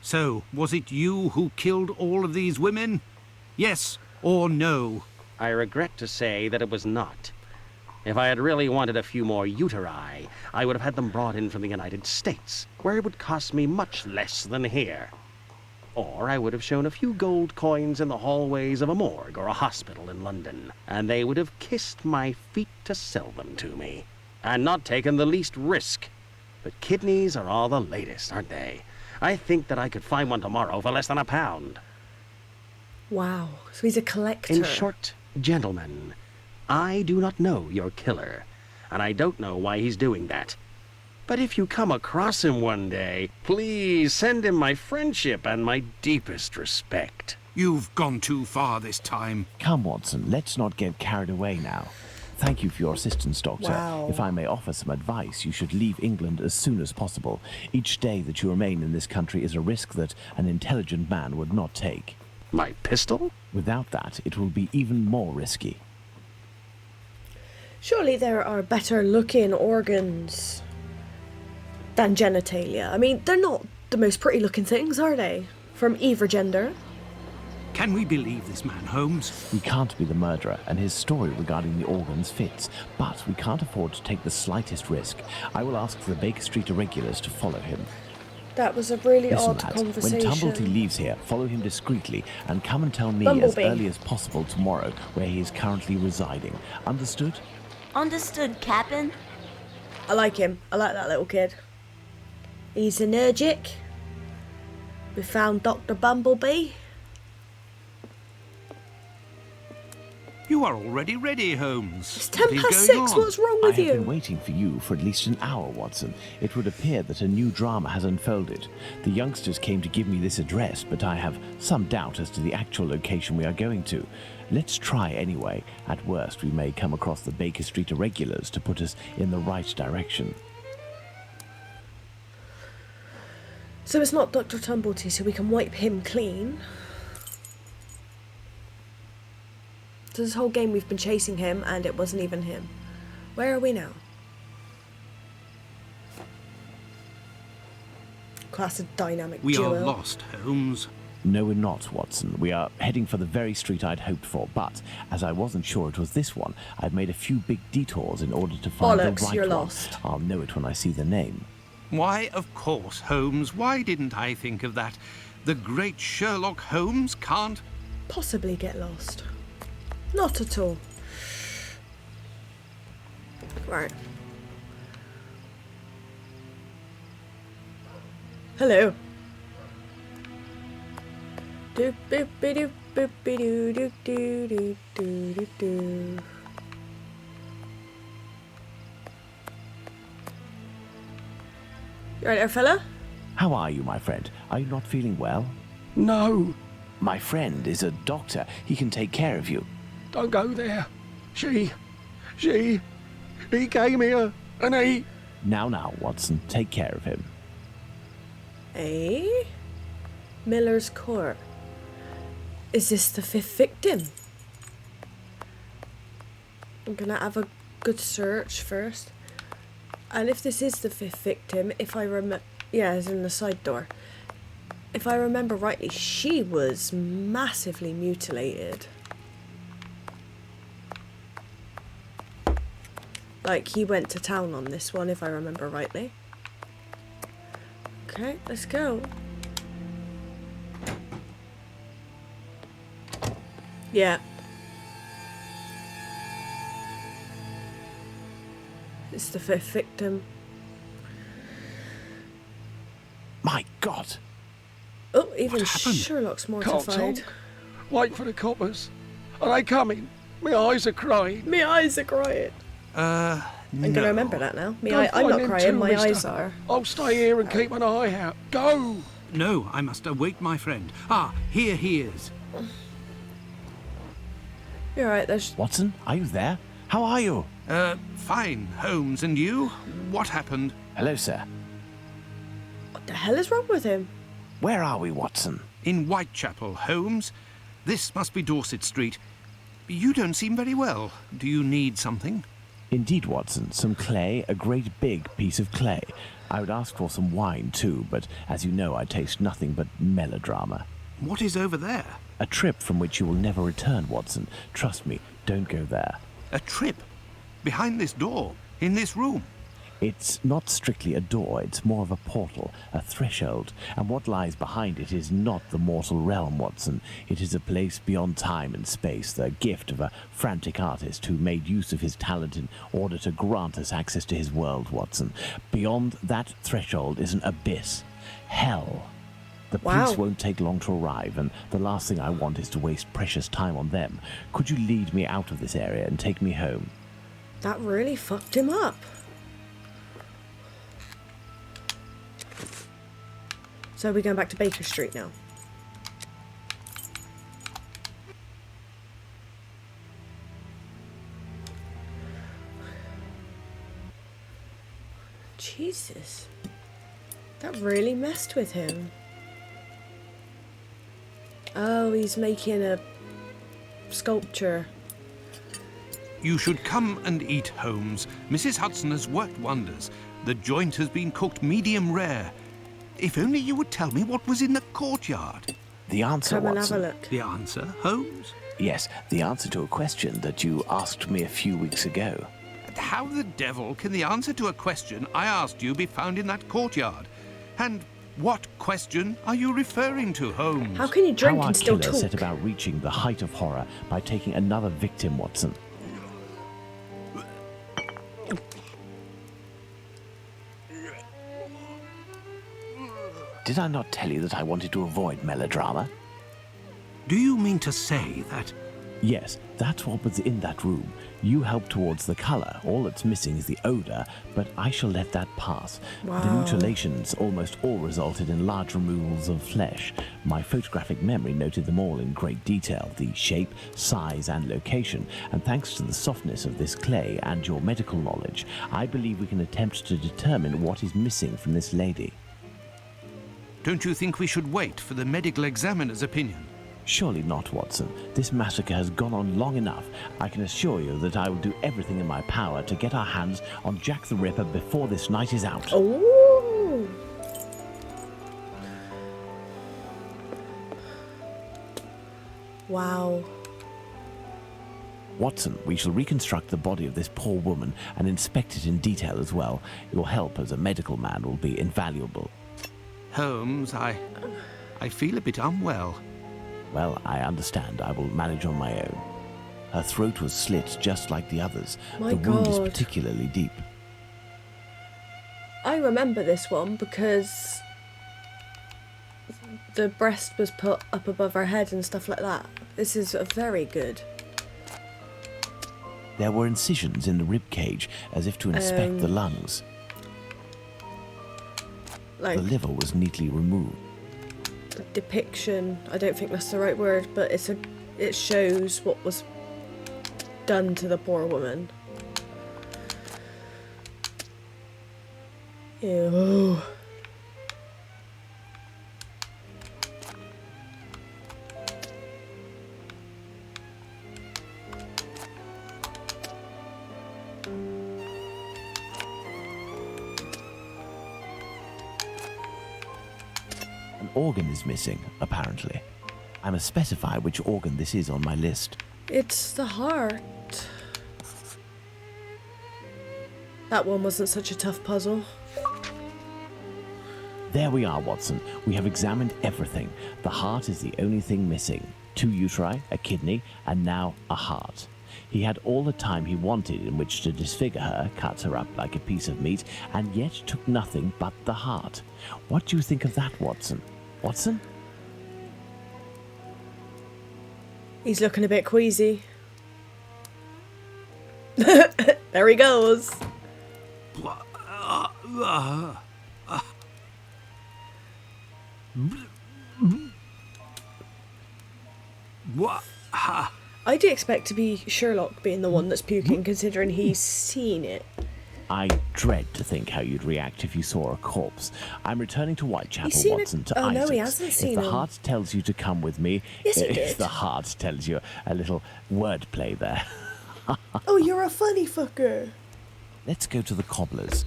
So, was it you who killed all of these women? Yes or no? I regret to say that it was not. If I had really wanted a few more uteri, I would have had them brought in from the United States, where it would cost me much less than here. Or I would have shown a few gold coins in the hallways of a morgue or a hospital in London, and they would have kissed my feet to sell them to me, and not taken the least risk. But kidneys are all the latest, aren't they? I think that I could find one tomorrow for less than £1. Wow. So he's a collector. In short, gentlemen, I do not know your killer, and I don't know why he's doing that. But if you come across him one day, please send him my friendship and my deepest respect. You've gone too far this time. Come, Watson, let's not get carried away now. Thank you for your assistance, Doctor. Wow. If I may offer some advice, you should leave England as soon as possible. Each day that you remain in this country is a risk that an intelligent man would not take. My pistol? Without that, it will be even more risky. Surely there are better looking organs than genitalia. I mean, they're not the most pretty looking things, are they? From either gender. Can we believe this man, Holmes? We can't be the murderer, and his story regarding the organs fits, but we can't afford to take the slightest risk. I will ask the Baker Street irregulars to follow him. That was a really Listen, odd lads, conversation. when Tumblety leaves here, follow him discreetly and come and tell me Bumblebee. as early as possible tomorrow where he is currently residing. Understood? Understood, Captain. I like him. I like that little kid. He's energetic. We found Dr. Bumblebee. You are already ready, Holmes. It's 10 What is past going 6. on? What's wrong I with have you? been waiting for you for at least an hour, Watson. It would appear that a new drama has unfolded. The youngsters came to give me this address, but I have some doubt as to the actual location we are going to. Let's try anyway. At worst, we may come across the Baker Street irregulars to put us in the right direction. So it's not Dr. Tumblety, so we can wipe him clean. So this whole game we've been chasing him and it wasn't even him. Where are we now? Class of dynamic We duo. are lost, Holmes. No, we're not, Watson. We are heading for the very street I'd hoped for, but as I wasn't sure it was this one, I've made a few big detours in order to find Bollocks, the right you're one. lost. I'll know it when I see the name. Why, of course, Holmes. Why didn't I think of that? The great Sherlock Holmes can't... Possibly get lost. Not at all. Right. Hello. Doop boop be doop boop be doo doo doo doo doo doo doo. You right there, fella? How are you, my friend? Are you not feeling well? No, My friend is a doctor. He can take care of you. don't go there. He came here and he... Now, Watson, take care of him. Eh? Miller's Court. Is this the 5th victim? I'm gonna have a good search first. And if this is the 5th victim, if I remember... Yeah, it's in the side door. If I remember rightly, she was massively mutilated. Like, he went to town on this one, if I remember rightly. Okay, let's go. Yeah. It's the 5th victim. My God! Oh, even What happened? Sherlock's Can't mortified. talk. Wait for the coppers. Are they coming? My eyes are crying. My eyes are crying. I'm gonna remember that now. Go I'm find not them crying, too, my mister. eyes are. I'll stay here and keep an eye out. Go! No, I must await my friend. Ah, here he is. You're right, there's... Watson, are you there? How are you? Fine, Holmes. And you? What happened? Hello, sir. What the hell is wrong with him? Where are we, Watson? In Whitechapel, Holmes. This must be Dorset Street. You don't seem very well. Do you need something? Indeed, Watson. Some clay, a great big piece of clay. I would ask for some wine, too, but as you know, I taste nothing but melodrama. What is over there? A trip from which you will never return, Watson. Trust me, don't go there. A trip? Behind this door? In this room? It's not strictly a door, it's more of a portal, a threshold, and what lies behind it is not the mortal realm, Watson. It is a place beyond time and space, the gift of a frantic artist who made use of his talent in order to grant us access to his world, Watson. Beyond that threshold is an abyss. Hell. The Wow. police won't take long to arrive, and the last thing I want is to waste precious time on them. Could you lead me out of this area and take me home? That really fucked him up. So we're going back to Baker Street now. Jesus. That really messed with him. Oh, he's making a sculpture. You should come and eat, Holmes. Mrs. Hudson has worked wonders. The joint has been cooked medium rare. If only you would tell me what was in the courtyard. The answer, Come and have a Watson. look. The answer, Holmes? Yes, the answer to a question that you asked me a few weeks ago. And how the devil can the answer to a question I asked you be found in that courtyard? And what question are you referring to, Holmes? How can you drink How our and still killer talk? set about reaching the height of horror by taking another victim, Watson. Did I not tell you that I wanted to avoid melodrama? Do you mean to say that... Yes, that's what was in that room. You helped towards the colour. All that's missing is the odour, but I shall let that pass. The Wow. mutilations almost all resulted in large removals of flesh. My photographic memory noted them all in great detail, the shape, size and location, and thanks to the softness of this clay and your medical knowledge, I believe we can attempt to determine what is missing from this lady. Don't you think we should wait for the medical examiner's opinion? Surely not, Watson. This massacre has gone on long enough. I can assure you that I will do everything in my power to get our hands on Jack the Ripper before this night is out. Oh. Wow. Watson, we shall reconstruct the body of this poor woman and inspect it in detail as well. Your help as a medical man will be invaluable. Holmes, I feel a bit unwell. Well, I understand. I will manage on my own. Her throat was slit just like the others. My the wound is God. particularly deep. I remember this one because the breast was put up above her head and stuff like that. This is very good. There were incisions in the rib cage as if to inspect the lungs. Like The liver was neatly removed. depiction, I don't think that's the right word, but it shows what was done to the poor woman. Ew. An organ is missing, apparently. I must specify which organ this is on my list. It's the heart. That one wasn't such a tough puzzle. There we are, Watson. We have examined everything. The heart is the only thing missing. 2 uteri, a kidney, and now a heart. He had all the time he wanted in which to disfigure her, cut her up like a piece of meat, and yet took nothing but the heart. What do you think of that, Watson? Watson? He's looking a bit queasy. There he goes. What? I do expect to be Sherlock being the one that's puking, considering he's seen it. I dread to think how you'd react if you saw a corpse. I'm returning to Whitechapel, He's seen it- Watson, to oh, Isaacs. no, he hasn't seen If the him. heart tells you to come with me, Yes, he if did. the heart tells you a little wordplay there. Oh, you're a funny fucker. Let's go to the cobbler's.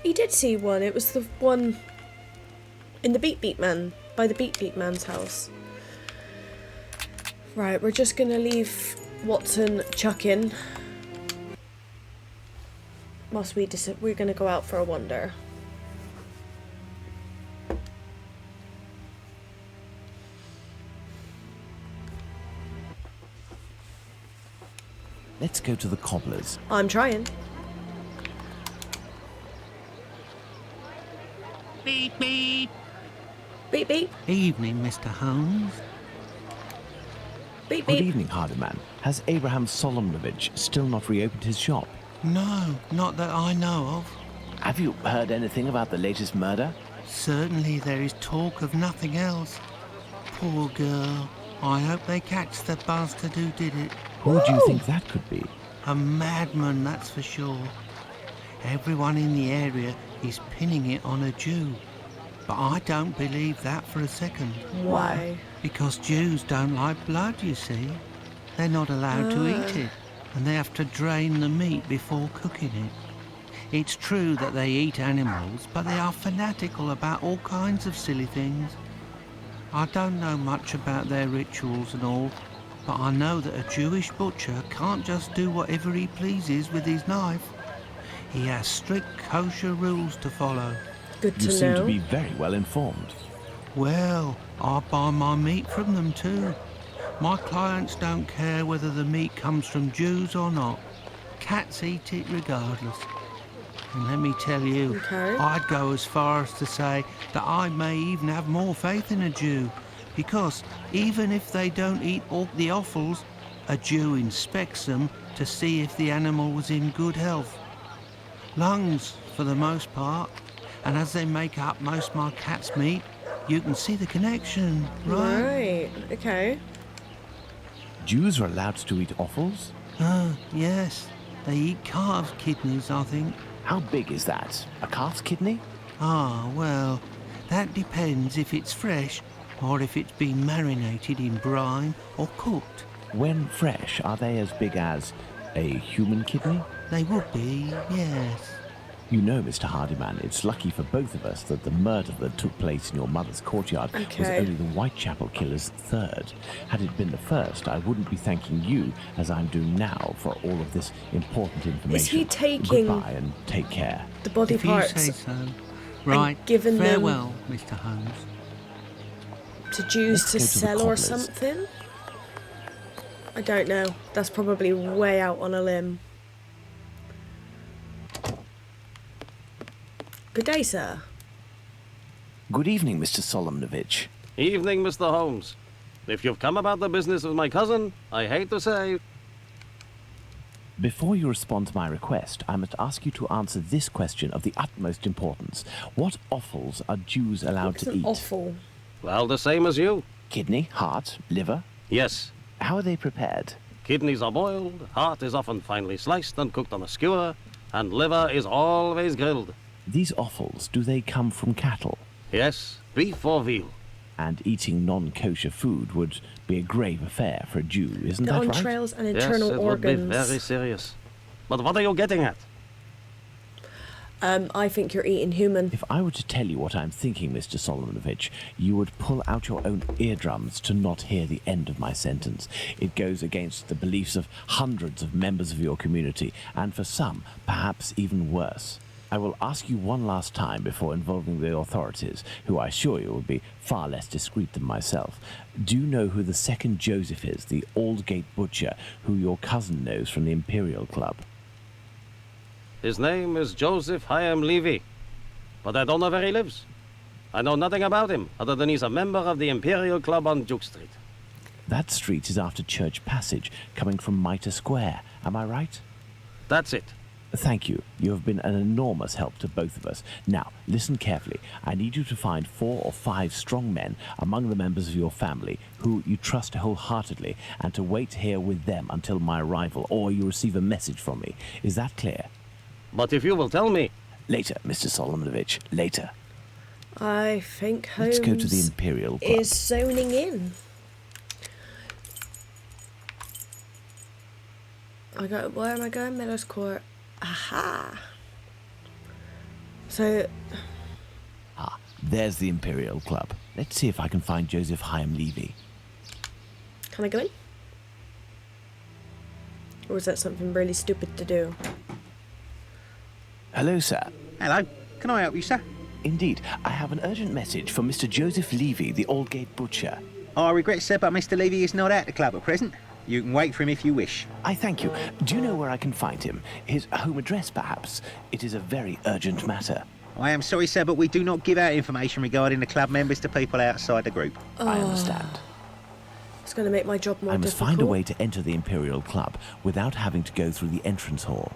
He did see one. It was the one in the Beat Man, by the Beat Man's house. Right, we're just gonna leave Watson chucking. Whilst we're gonna go out for a wander. Let's go to the cobbler's. I'm trying. Beep, beep. Beep beep. Evening, Mr. Holmes. Beep Good beep. evening, hardy man. Has Abraham Solomonovich still not reopened his shop? No, not that I know of. Have you heard anything about the latest murder? Certainly there is talk of nothing else. Poor girl. I hope they catch the bastard who did it. Who do you Whoa! think that could be? A madman, that's for sure. Everyone in the area is pinning it on a Jew. But I don't believe that for a second. Why? Because Jews don't like blood, you see. They're not allowed to eat it, and they have to drain the meat before cooking it. It's true that they eat animals, but they are fanatical about all kinds of silly things. I don't know much about their rituals and all, but I know that a Jewish butcher can't just do whatever he pleases with his knife. He has strict kosher rules to follow. Good to You seem know. to be very well informed. Well, I buy my meat from them too. My clients don't care whether the meat comes from Jews or not. Cats eat it regardless. And let me tell you, Okay. I'd go as far as to say that I may even have more faith in a Jew, because even if they don't eat all the offals, a Jew inspects them to see if the animal was in good health. Lungs, for the most part, and as they make up most of my cat's meat, you can see the connection, right? Right. Okay. Jews are allowed to eat offals? Yes. They eat calves' kidneys, I think. How big is that? A calf's kidney? Ah, well, that depends if it's fresh or if it's been marinated in brine or cooked. When fresh, are they as big as a human kidney? They would be, yes. You know, Mr. Hardyman, it's lucky for both of us that the murder that took place in your mother's courtyard was Okay. only the Whitechapel killer's third. Had it been the first, I wouldn't be thanking you as I'm doing now for all of this important information. Is he taking Goodbye and take care. the body If you parts say so. Right, given them- farewell, Mr. Holmes. to Jews Let's to go to the sell or cobblers. something? I don't know. That's probably way out on a limb. Good day, sir. Good evening, Mr. Solomonovich. Evening, Mr. Holmes. If you've come about the business of my cousin, I hate to say... Before you respond to my request, I must ask you to answer this question of the utmost importance. What offals are Jews allowed It's to an eat? offal. Well, the same as you. Kidney, heart, liver? Yes. How are they prepared? Kidneys are boiled, heart is often finely sliced and cooked on a skewer, and liver is always grilled. These offals, do they come from cattle? Yes, beef or veal. And eating non-kosher food would be a grave affair for a Jew, isn't The that right? entrails and Yes, internal it organs. would be very serious. But what are you getting at? I think you're eating human. If I were to tell you what I'm thinking, Mr. Solomonovich, you would pull out your own eardrums to not hear the end of my sentence. It goes against the beliefs of hundreds of members of your community, and for some, perhaps even worse. I will ask you one last time before involving the authorities, who I assure you will be far less discreet than myself. Do you know who the second Joseph is, the Aldgate butcher, who your cousin knows from the Imperial Club? His name is Joseph Chaim Levy, but I don't know where he lives. I know nothing about him, other than he's a member of the Imperial Club on Duke Street. That street is after Church Passage, coming from Mitre Square. Am I right? That's it. Thank you. You have been an enormous help to both of us. Now, listen carefully. I need you to find 4 or 5 strong men among the members of your family who you trust wholeheartedly, and to wait here with them until my arrival, or you receive a message from me. Is that clear? But if you will tell me... Later, Mr. Solomonovich. Later. I think Holmes Let's go to the Imperial Club. is zoning in. Where am I going? Meadows Court. Aha. So, Ah, there's the Imperial Club. Let's see if I can find Joseph Chaim Levy. can I go in? Or is that something really stupid to do? Hello, sir. Hello. Can I help you, sir? Indeed, I have an urgent message from Mr. Joseph Levy, the Aldgate butcher. I regret, sir, but Mr. Levy is not at the club at present. You can wait for him if you wish. I thank you. Do you know where I can find him? His home address, perhaps? It is a very urgent matter. I am sorry, sir, but we do not give out information regarding the club members to people outside the group. I understand. It's going to make my job more I must difficult. find a way to enter the Imperial Club without having to go through the entrance hall.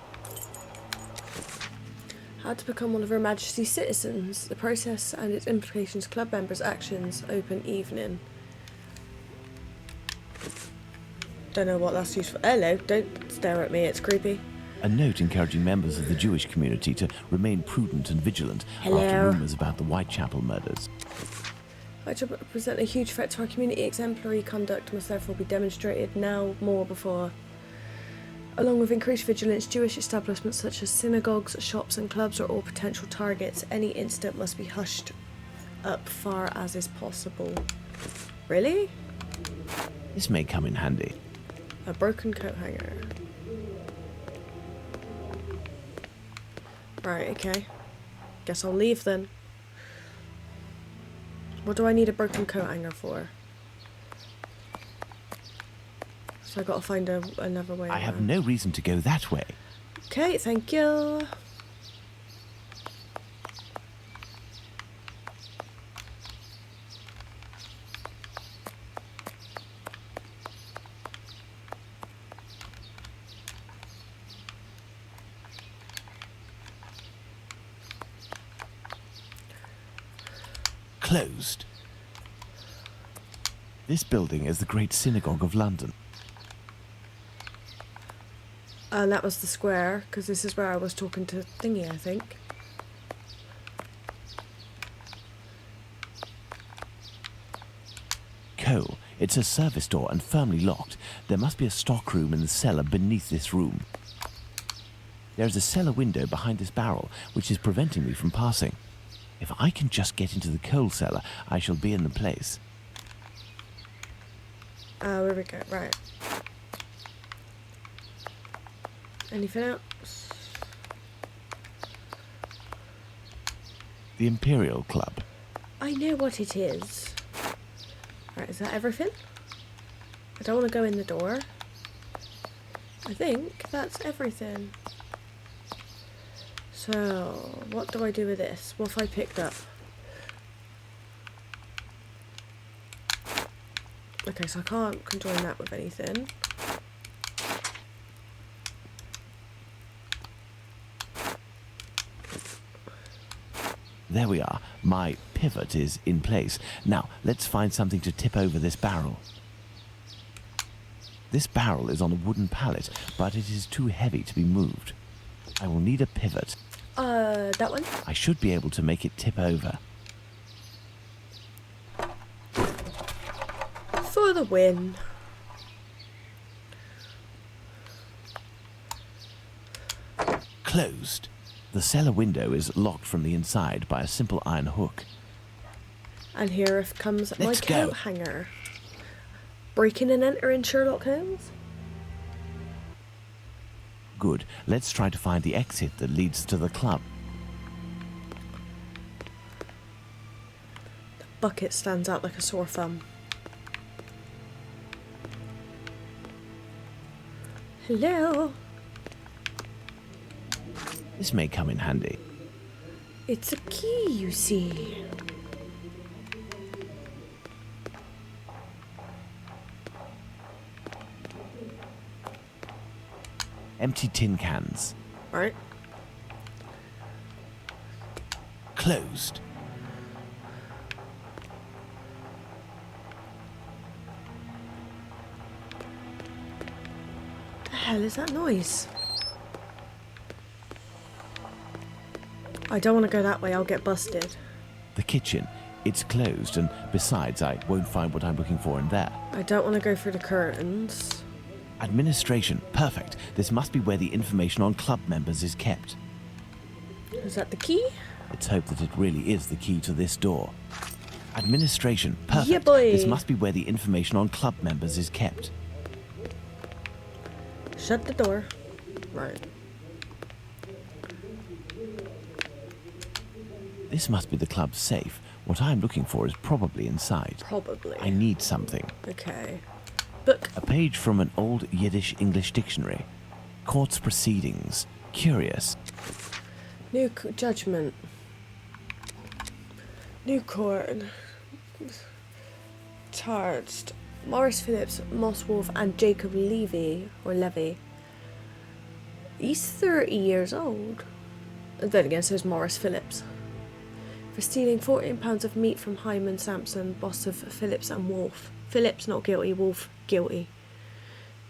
How to become one of Her Majesty's citizens. The process and its implications. Club members' actions. Open evening. Don't know what that's used for. Hello, don't stare at me, it's creepy. A note encouraging members of the Jewish community to remain prudent and vigilant Hello. after rumours about the Whitechapel murders. Which represent a huge threat to our community. Exemplary conduct must therefore be demonstrated now more before. Along with increased vigilance, Jewish establishments such as synagogues, shops and clubs are all potential targets. Any incident must be hushed up far as is possible. Really? This may come in handy. A broken coat hanger. Right, okay. Guess I'll leave then. What do I need a broken coat hanger for? So I gotta find another way I around. have no reason to go that way. Okay, thank you. Closed. This building is the Great Synagogue of London. And that was the square, because this is where I was talking to Thingy, I think. Coal. It's a service door and firmly locked. There must be a stock room in the cellar beneath this room. There is a cellar window behind this barrel, which is preventing me from passing. If I can just get into the coal cellar, I shall be in the place. Where we go, right. Anything else? The Imperial Club. I know what it is. Right, is that everything? I don't want to go in the door. I think that's everything. So, what do I do with this? What have I picked up? Okay, so I can't conjoin that with anything. There we are. My pivot is in place. Now, let's find something to tip over this barrel. This barrel is on a wooden pallet, but it is too heavy to be moved. I will need a pivot. That one? I should be able to make it tip over. For the win. Closed. The cellar window is locked from the inside by a simple iron hook. And here comes my Let's go. coat hanger. Breaking and entering Sherlock Holmes? Good. Let's try to find the exit that leads to the club. The bucket stands out like a sore thumb. Hello? This may come in handy. It's a key, you see. Empty tin cans. Right. Closed. The hell is that noise? I don't want to go that way, I'll get busted. The kitchen. It's closed, and besides, I won't find what I'm looking for in there. I don't want to go through the curtains. Administration. Perfect. This must be where the information on club members is kept. Is that the key? Let's hope that it really is the key to this door. Administration. Perfect. Yeah, boy. This must be where the information on club members is kept. Shut the door. Right. This must be the club's safe. What I'm looking for is probably inside. Probably. I need something. Okay. Book. A page from an old Yiddish-English dictionary. Court's proceedings. Curious. New judgment. New court. Charged. Morris Phillips, Moss Wolf, and Jacob Levy, or Levy. He's 30 years old. And then again, so is Morris Phillips. For stealing 14 pounds of meat from Hyman Sampson, boss of Phillips and Wolf. Phillips not guilty, Wolf guilty.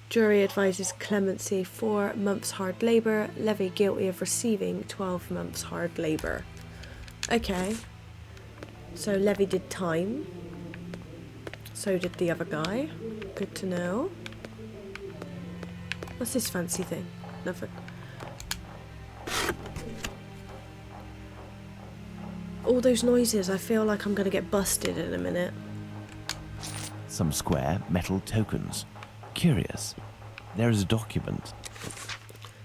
Jury advises clemency, 4 months hard labour. Levy guilty of receiving 12 months hard labour. Okay. So Levy did time. So did the other guy. Good to know. What's this fancy thing? Nothing. All those noises, I feel like I'm going to get busted in a minute. Some square metal tokens. Curious. There is a document.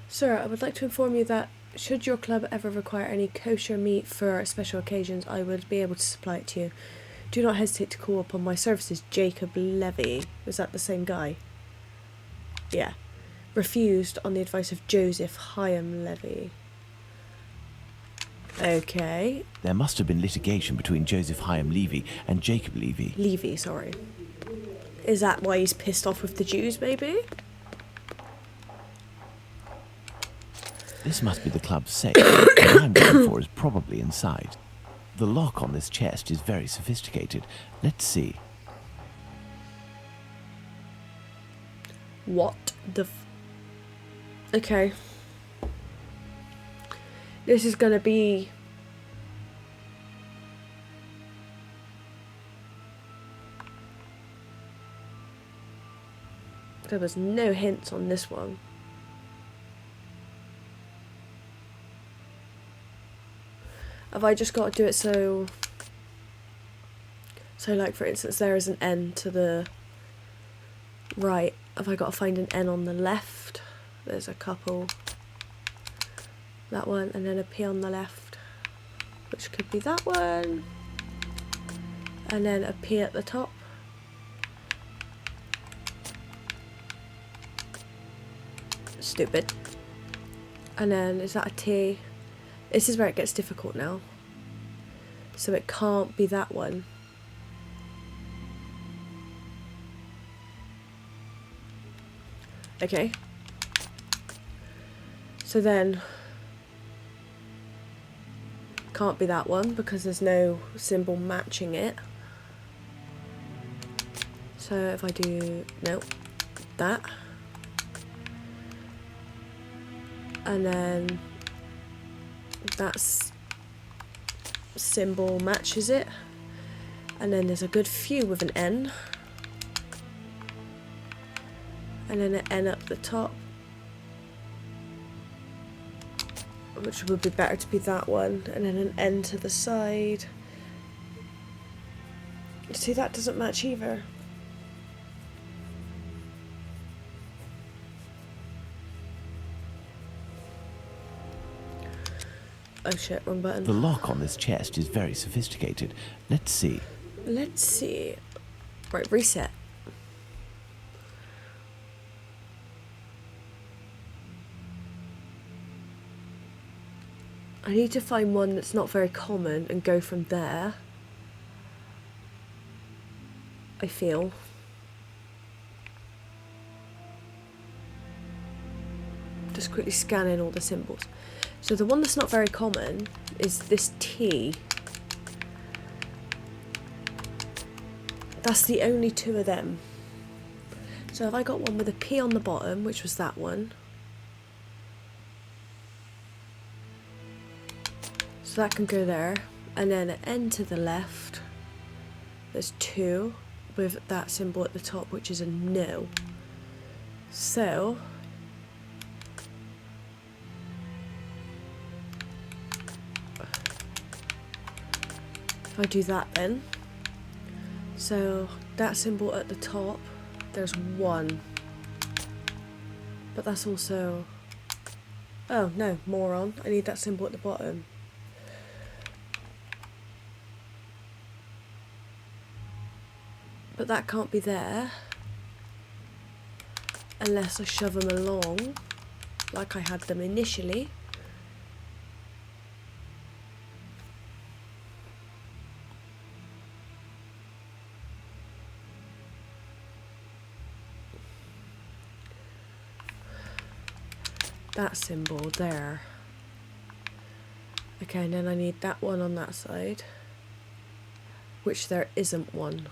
Sir, I would like to inform you that should your club ever require any kosher meat for special occasions, I would be able to supply it to you. Do not hesitate to call upon my services. Jacob Levy. Is that the same guy? Yeah. Refused on the advice of Joseph Hyam Levy. Okay. There must have been litigation between Joseph Hyam Levy and Jacob Levy. Levy, sorry. Is that why he's pissed off with the Jews, maybe? This must be the club's safe. What I'm looking for is probably inside. The lock on this chest is very sophisticated. Let's see. What the Okay. This is gonna be... There was no hints on this one. Have I just got to do it so like for instance there is an N to the right. Have I got to find an N on the left? There's a couple. That one, and then a P on the left, which could be that one. And then a P at the top. Stupid. And then is that a T? This is where it gets difficult now. So it can't be that one. Okay. So then can't be that one because there's no symbol matching it. So if I do that, and then that's symbol matches it, and then there's a good few with an N, and then an N up the top, which would be better to be that one, and then an N to the side. See, that doesn't match either. Oh shit, wrong button. The lock on this chest is very sophisticated. Let's see. Let's see. Right, reset. I need to find one that's not very common and go from there. I feel. Just quickly scanning all the symbols. So the one that's not very common is this T. That's the only two of them. So if I got one with a P on the bottom, which was that one. So that can go there. And then an N to the left. There's two with that symbol at the top, which is a no. So if I do that then, so that symbol at the top, there's one, but that's also, oh no, moron, I need that symbol at the bottom. But that can't be there unless I shove them along like I had them initially. That symbol there. Okay, and then I need that one on that side, which there isn't one.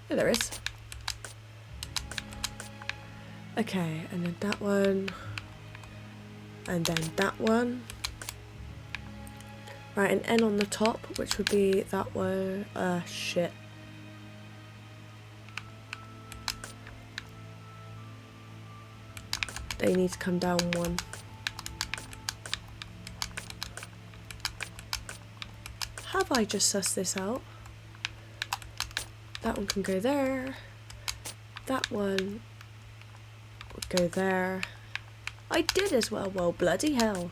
Yeah, there is. Okay, and then that one, and then that one. Right, an N on the top, which would be that one. Shit. They need to come down one. Have I just sussed this out? That one can go there. That one would go there. I did as well. Well, bloody hell.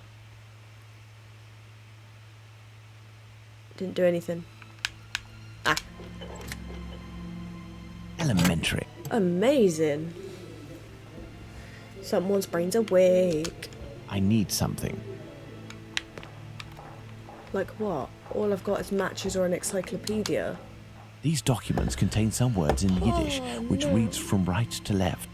Didn't do anything. Ah. Elementary. Amazing. Someone's brain's awake. I need something. Like what? All I've got is matches or an encyclopedia. These documents contain some words in Yiddish, which reads from right to left.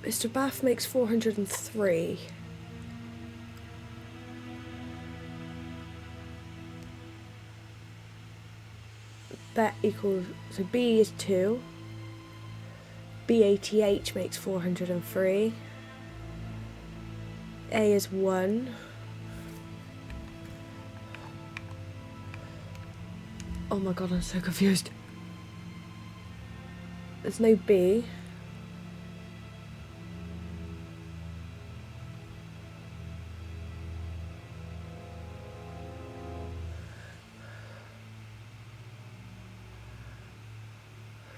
Mr. Bath makes 403. That equals, so B is 2. BATH makes 403. A is 1. Oh my god, I'm so confused. There's no B.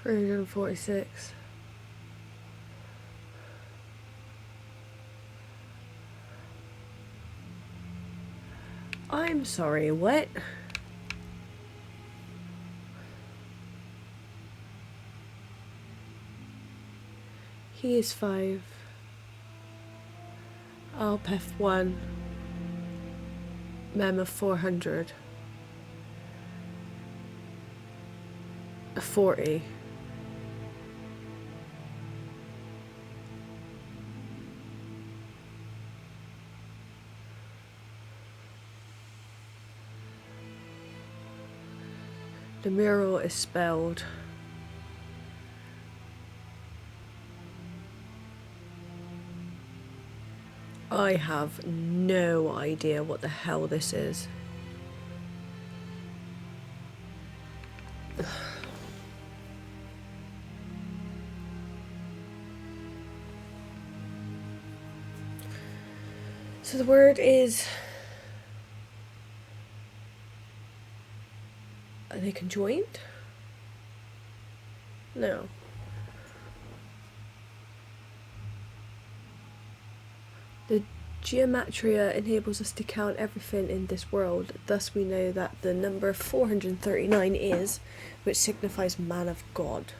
$346. I'm sorry, what? He is 5. Alpef 1. Mem of 400. 40. The mural is spelled. I have no idea what the hell this is. So the word is... Are they conjoined? No. The geometria enables us to count everything in this world. Thus we know that the number 439 is, which signifies man of God.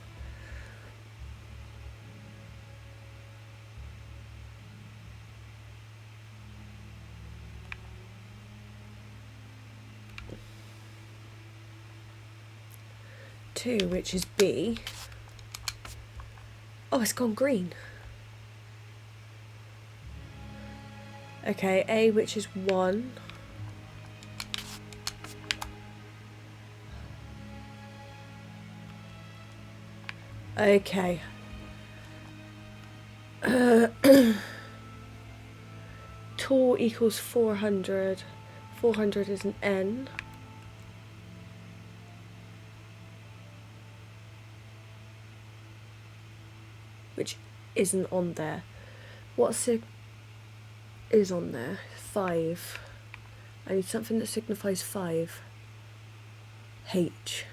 Two, which is B. Oh, it's gone green. Okay, A, which is 1. Okay. Tall equals 400. 400 is an N. Which isn't on there. What is on there? 5. I need something that signifies 5. H.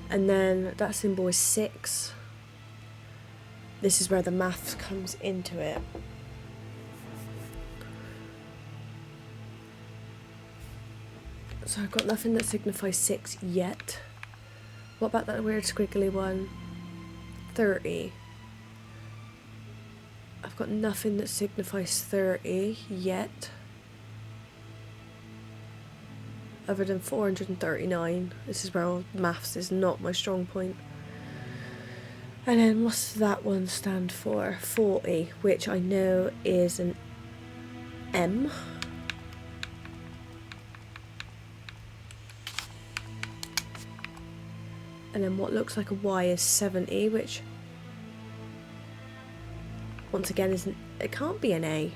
And then that symbol is 6. This is where the maths comes into it. So I've got nothing that signifies 6 yet. What about that weird squiggly one? 30. I've got nothing that signifies 30 yet. Other than 439. This is where maths is not my strong point. And then what's that one stand for? 40, which I know is an M. And then what looks like a Y is 70, which once again isn't, it can't be an A.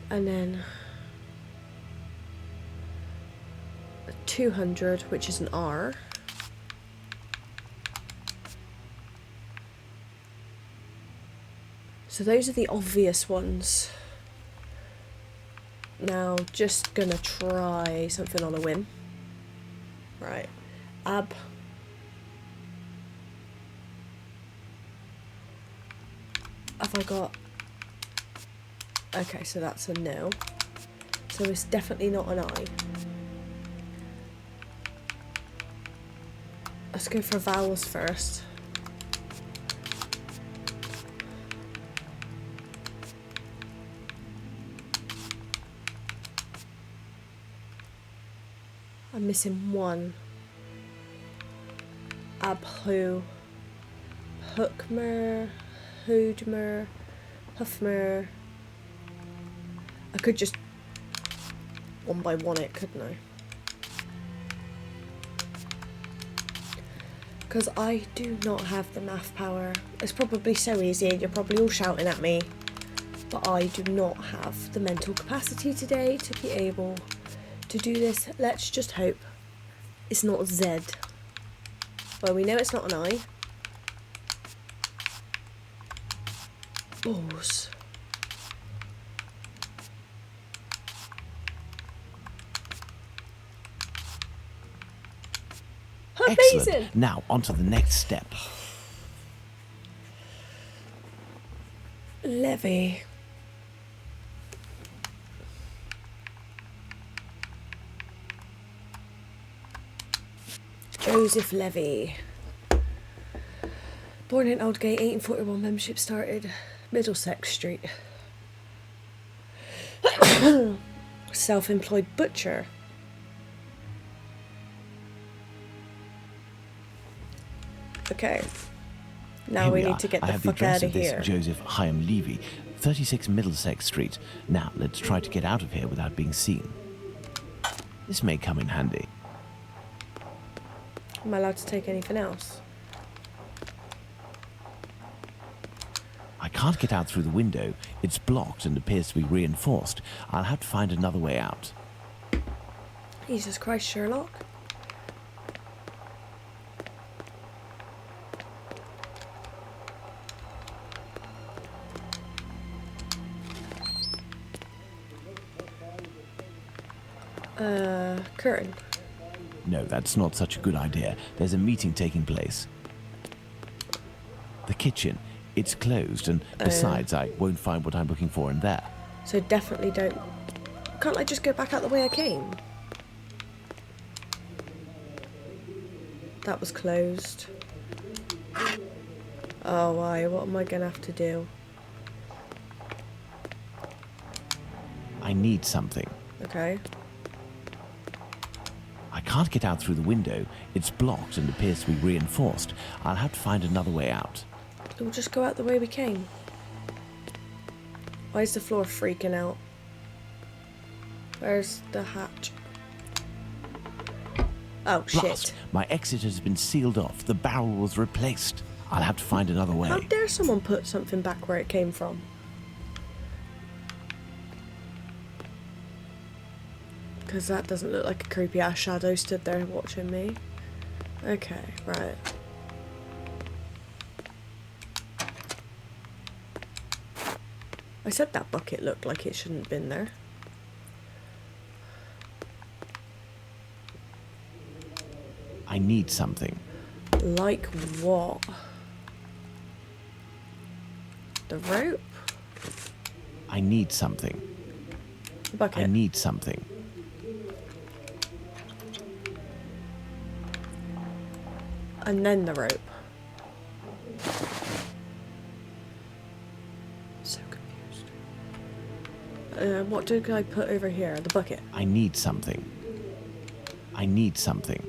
And then a 200, which is an R. So those are the obvious ones. Now, just gonna try something on a whim. Right. Ab. Have I got... Okay, so that's a no. So it's definitely not an I. Let's go for vowels first. I'm missing one. Abhu, Hookmer, Hoodmer, Huffmer. I could just one by one it, couldn't I? Because I do not have the math power. It's probably so easy and you're probably all shouting at me. But I do not have the mental capacity today to be able to do this. Let's just hope it's not Z. Well, we know it's not an I. Balls. Amazing. Excellent. Now, on to the next step. Levy. Joseph Levy. Born in Aldgate, 1841, membership started Middlesex Street. Self-employed butcher. Okay. Now Here we are. need to get I the have the fuck address out of of this here. Joseph Hyam Levy, 36 Middlesex Street. Now, let's try to get out of here without being seen. This may come in handy. Am I allowed to take anything else? I can't get out through the window. It's blocked and appears to be reinforced. I'll have to find another way out. Jesus Christ, Sherlock. Curtain. No, that's not such a good idea. There's a meeting taking place. The kitchen. It's closed, and besides, I won't find what I'm looking for in there. So definitely don't... Can't I just go back out the way I came? That was closed. Oh, why? What am I going to have to do? I need something. Okay. I can't get out through the window. It's blocked and appears to be reinforced. I'll have to find another way out. We'll just go out the way we came. Why is the floor freaking out? Where's the hatch? Oh, Blast! shit. My exit has been sealed off. The barrel was replaced. I'll have to find another way. How dare someone put something back where it came from? Because that doesn't look like a creepy ass shadow stood there watching me. Okay, right. I said that bucket looked like it shouldn't have been there. I need something. Like what? The rope? I need something. The bucket? I need something. And then the rope. So confused. What did I put over here? The bucket. I need something. I need something.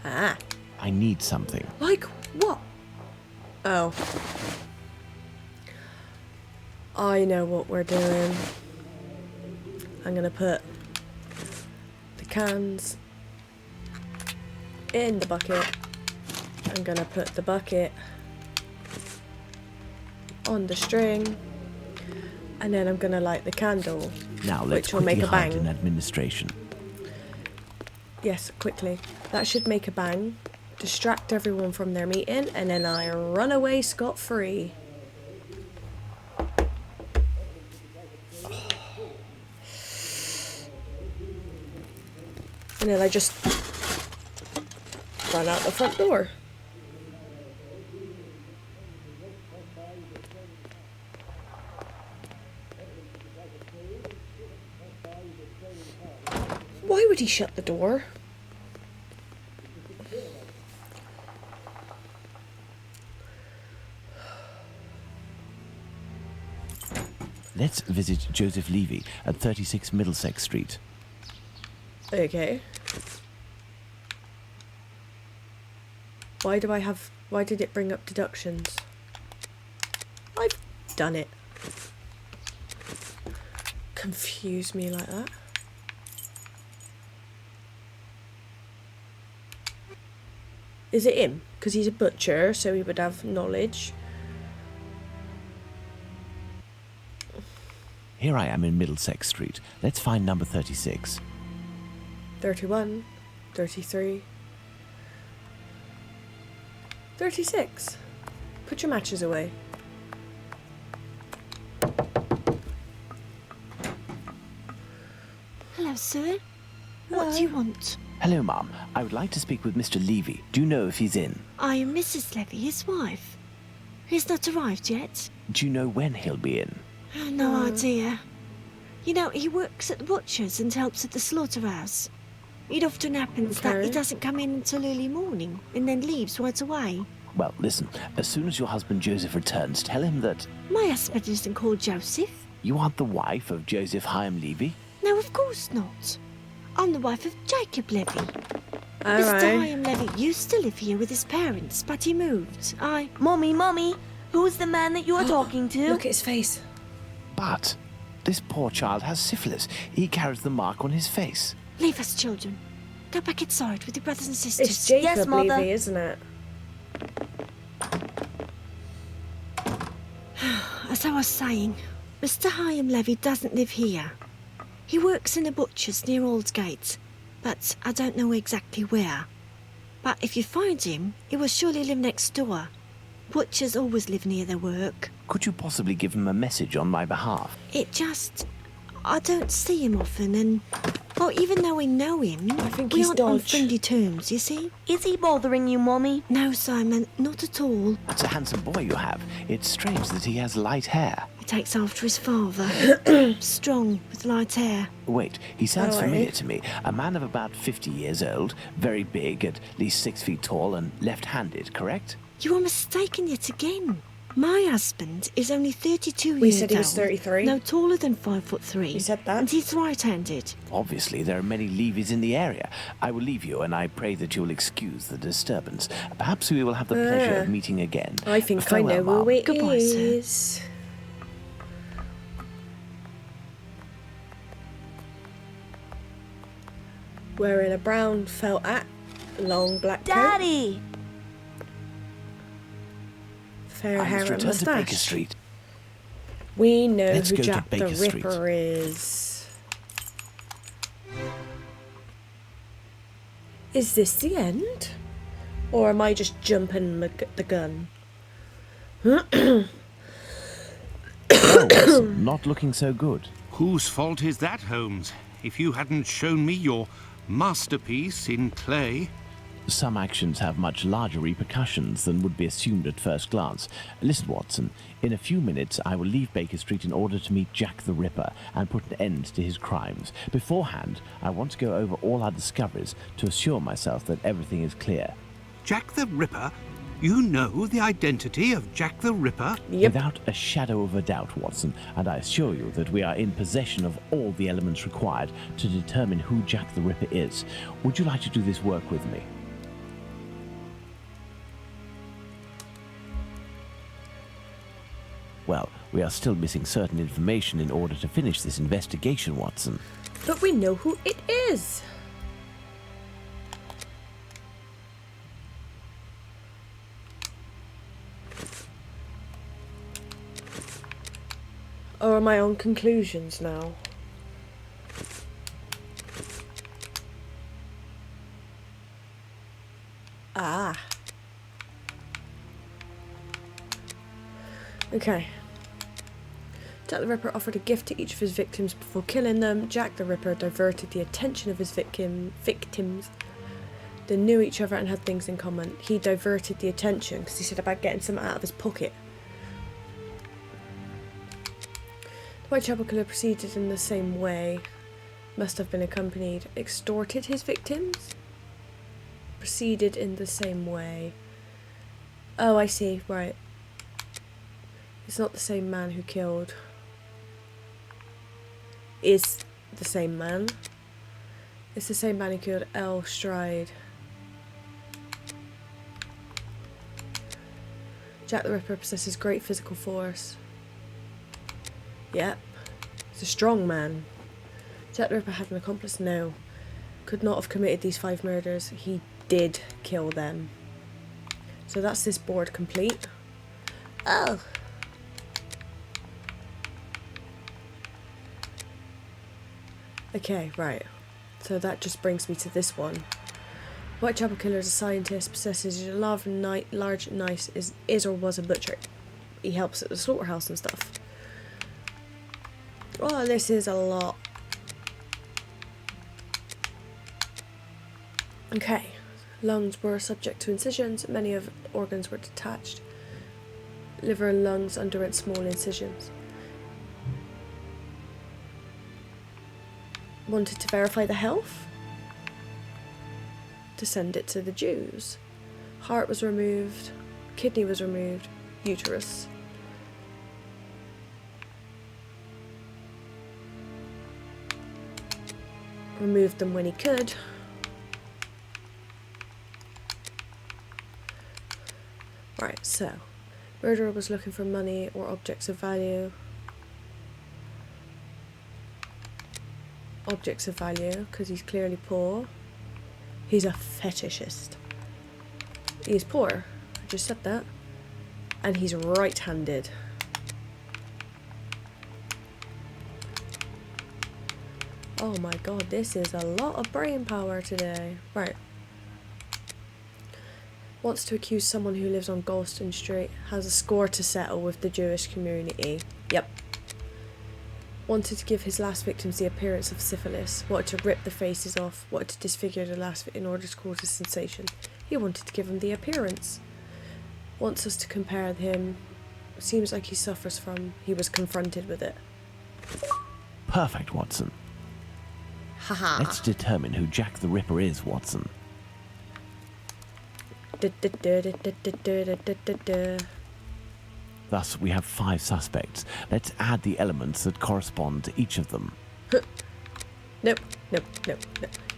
Ah. I need something. Like What? Oh. I know what we're doing. I'm gonna put the cans in the bucket. I'm gonna put the bucket on the string. And then I'm gonna light the candle. Now let's which will make quickly a hide bang. in administration. Yes, quickly. That should make a bang. Distract everyone from their meeting, and then I run away scot-free. And then I just run out the front door. Why would he shut the door? Let's visit Joseph Levy at 36 Middlesex Street. Okay. Why did it bring up deductions? I've done it. Confuse me like that. Is it him? Because he's a butcher, so he would have knowledge. Here I am in Middlesex Street. Let's find number 36. 31, 33, 36. Put your matches away. Hello, sir. What do you want? Hello, Ma'am. I would like to speak with Mr. Levy. Do you know if he's in? I am Mrs. Levy, his wife. He's not arrived yet. Do you know when he'll be in? No idea. You know, he works at the butcher's and helps at the slaughterhouse. It often happens that he doesn't come in until early morning and then leaves right away. Well, listen. As soon as your husband Joseph returns, tell him that My husband isn't called Joseph. you aren't the wife of Joseph Hyam Levy. No, of course not. I'm the wife of Jacob Levy. All Mr. right. Hyam Levy used to live here with his parents, but he moved. Mummy, who's the man that you are talking to? Look at his face. But this poor child has syphilis. He carries the mark on his face. Leave us, children. Go back inside with your brothers and sisters. It's Jacob Yes, Mother. Levy, isn't it? As I was saying, Mr. Hyam Levy doesn't live here. He works in a butcher's near Aldgate, but I don't know exactly where. But if you find him, he will surely live next door. Butchers always live near their work. Could you possibly give him a message on my behalf? I don't see him often, and well, even though we know him, I think we he's aren't on dodge. friendly terms, you see? Is he bothering you, Mummy? No, Simon, not at all. That's a handsome boy you have. It's strange that he has light hair. He takes after his father. Strong, with light hair. Wait, he sounds Oh, familiar eh? to me. A man of about 50 years old, very big, at least 6 feet tall, and left-handed, correct? You are mistaken yet again. My husband is only 32 We years said he was old, 33. no taller than 5'3". You said that. And he's right-handed. Obviously, there are many Levys in the area. I will leave you, and I pray that you will excuse the disturbance. Perhaps we will have the pleasure of meeting again. I think Farewell, I know Ma'am. who it Goodbye, sir. is. Wearing a brown felt hat, long black coat, Daddy! fair I hair must and return to Baker moustache. Street. We know Let's who go to Jack the Baker Street. Ripper is. Is this the end? Or am I just jumping the gun? Well, Watson, not looking so good. Whose fault is that, Holmes? If you hadn't shown me your masterpiece in clay. Some actions have much larger repercussions than would be assumed at first glance. Listen, Watson, in a few minutes I will leave Baker Street in order to meet Jack the Ripper and put an end to his crimes. Beforehand, I want to go over all our discoveries to assure myself that everything is clear. Jack the Ripper? You know the identity of Jack the Ripper? Yep. Without a shadow of a doubt, Watson, and I assure you that we are in possession of all the elements required to determine who Jack the Ripper is. Would you like to do this work with me? Well, we are still missing certain information in order to finish this investigation, Watson. But we know who it is. Or am I on conclusions now? Ah. Okay. Jack the Ripper offered a gift to each of his victims before killing them. Jack the Ripper diverted the attention of his victims. They knew each other and had things in common. He diverted the attention because he said about getting something out of his pocket. The Whitechapel killer proceeded in the same way. Must have been accompanied. Extorted his victims? Proceeded in the same way. Oh, I see. Right. It's not the same man who killed. Is the same man. It's the same man who killed L. Stride. Jack the Ripper possesses great physical force. Yep. He's a strong man. Jack the Ripper had an accomplice? No. Could not have committed these 5 murders. He did kill them. So that's this board complete. Oh. Okay, right. So that just brings me to this one. Whitechapel killer is a scientist, possesses a large knife, is or was a butcher. He helps at the slaughterhouse and stuff. Oh, this is a lot. Okay. Lungs were subject to incisions. Many of the organs were detached. Liver and lungs underwent small incisions. Wanted to verify the health? To send it to the Jews. Heart was removed. Kidney was removed. Uterus. Removed them when he could. Right, so. Murderer was looking for money or objects of value. Objects of value, because he's clearly poor. He's a fetishist. He's poor. I just said that. And he's right-handed. Oh my god, this is a lot of brain power today. Right. Wants to accuse someone who lives on Galston Street. Has a score to settle with the Jewish community. Yep. Wanted to give his last victims the appearance of syphilis. Wanted to rip the faces off. Wanted to disfigure the last in order to cause a sensation. He wanted to give them the appearance. Wants us to compare him. Seems like he suffers from. He was confronted with it. Perfect, Watson. Haha. Let's determine who Jack the Ripper is, Watson. Thus, we have 5 suspects. Let's add the elements that correspond to each of them. Nope.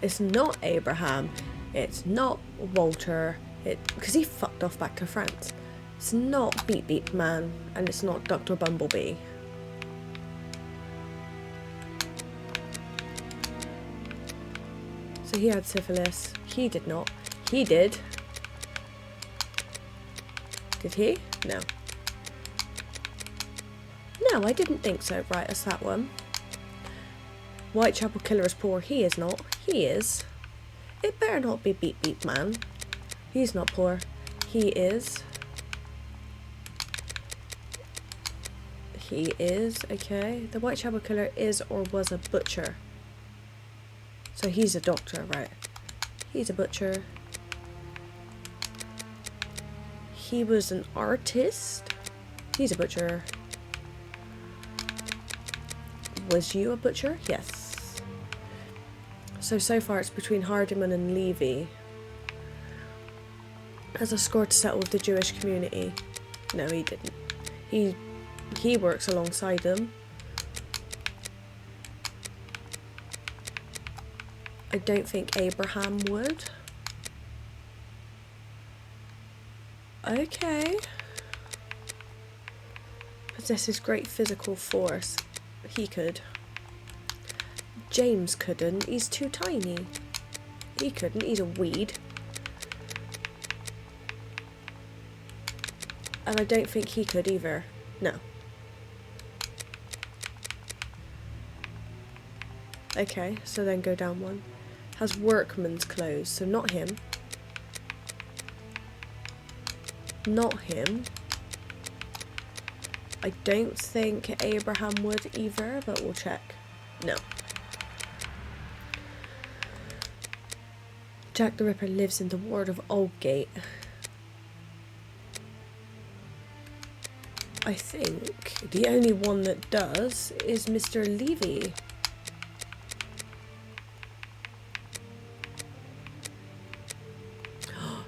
It's not Abraham. It's not Walter. Because he fucked off back to France. It's not Beep Beep Man. And it's not Dr. Bumblebee. So he had syphilis. He did not. He did. Did he? No. No, I didn't think so. Right, that's that one. Whitechapel killer is poor. He is not. He is. It better not be Beep Beep Man. He's not poor. He is. He is. Okay. The Whitechapel killer is or was a butcher. So he's a doctor, right? He's a butcher. He was an artist. He's a butcher. Was you a butcher? Yes. So far it's between Hardiman and Levy. Has a score to settle with the Jewish community. No, he didn't. He works alongside them. I don't think Abraham would. Okay. possesses great physical force. He could. James couldn't. He's too tiny. He couldn't. He's a weed. And I don't think he could either. No. Okay, so then go down one. Has workman's clothes, so not him. Not him. I don't think Abraham would either, but we'll check. No. Jack the Ripper lives in the ward of Aldgate. I think the only one that does is Mr. Levy.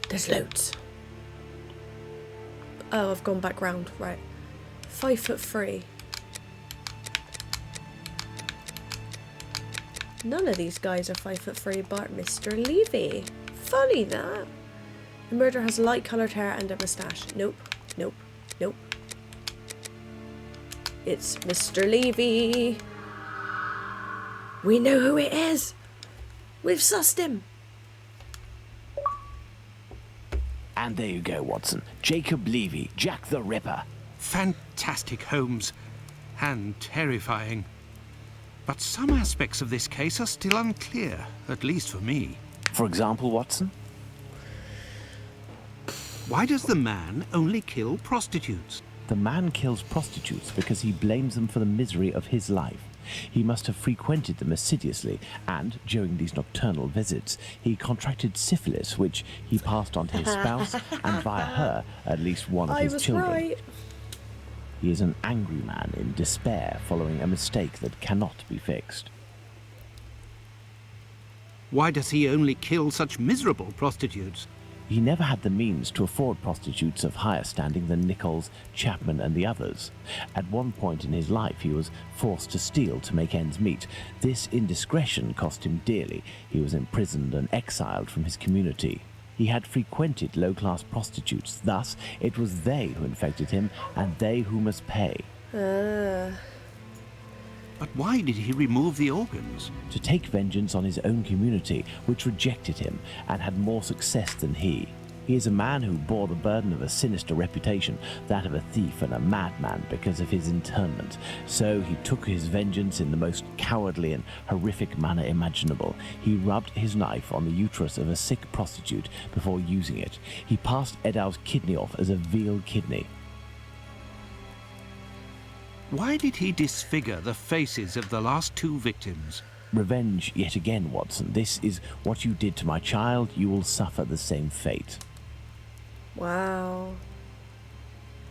There's loads. Oh, I've gone back round. Right. 5'3". None of these guys are 5'3", but Mr. Levy. Funny that. The murderer has light coloured hair and a moustache. Nope. Nope. Nope. It's Mr. Levy. We know who it is. We've sussed him. And there you go, Watson. Jacob Levy, Jack the Ripper. Fantastic, Holmes. And terrifying. But some aspects of this case are still unclear, at least for me. For example, Watson? Why does the man only kill prostitutes? The man kills prostitutes because he blames them for the misery of his life. He must have frequented them assiduously, and during these nocturnal visits, he contracted syphilis, which he passed on to his spouse, and via her, at least one of his children. Right. He is an angry man in despair following a mistake that cannot be fixed. Why does he only kill such miserable prostitutes? He never had the means to afford prostitutes of higher standing than Nichols, Chapman and the others. At one point in his life he was forced to steal to make ends meet. This indiscretion cost him dearly. He was imprisoned and exiled from his community. He had frequented low-class prostitutes, thus it was they who infected him and they who must pay. But why did he remove the organs? To take vengeance on his own community, which rejected him and had more success than he. He is a man who bore the burden of a sinister reputation, that of a thief and a madman, because of his internment. So he took his vengeance in the most cowardly and horrific manner imaginable. He rubbed his knife on the uterus of a sick prostitute before using it. He passed Edow's kidney off as a veal kidney. Why did he disfigure the faces of the last two victims? Revenge yet again, Watson. This is what you did to my child. You will suffer the same fate. Wow.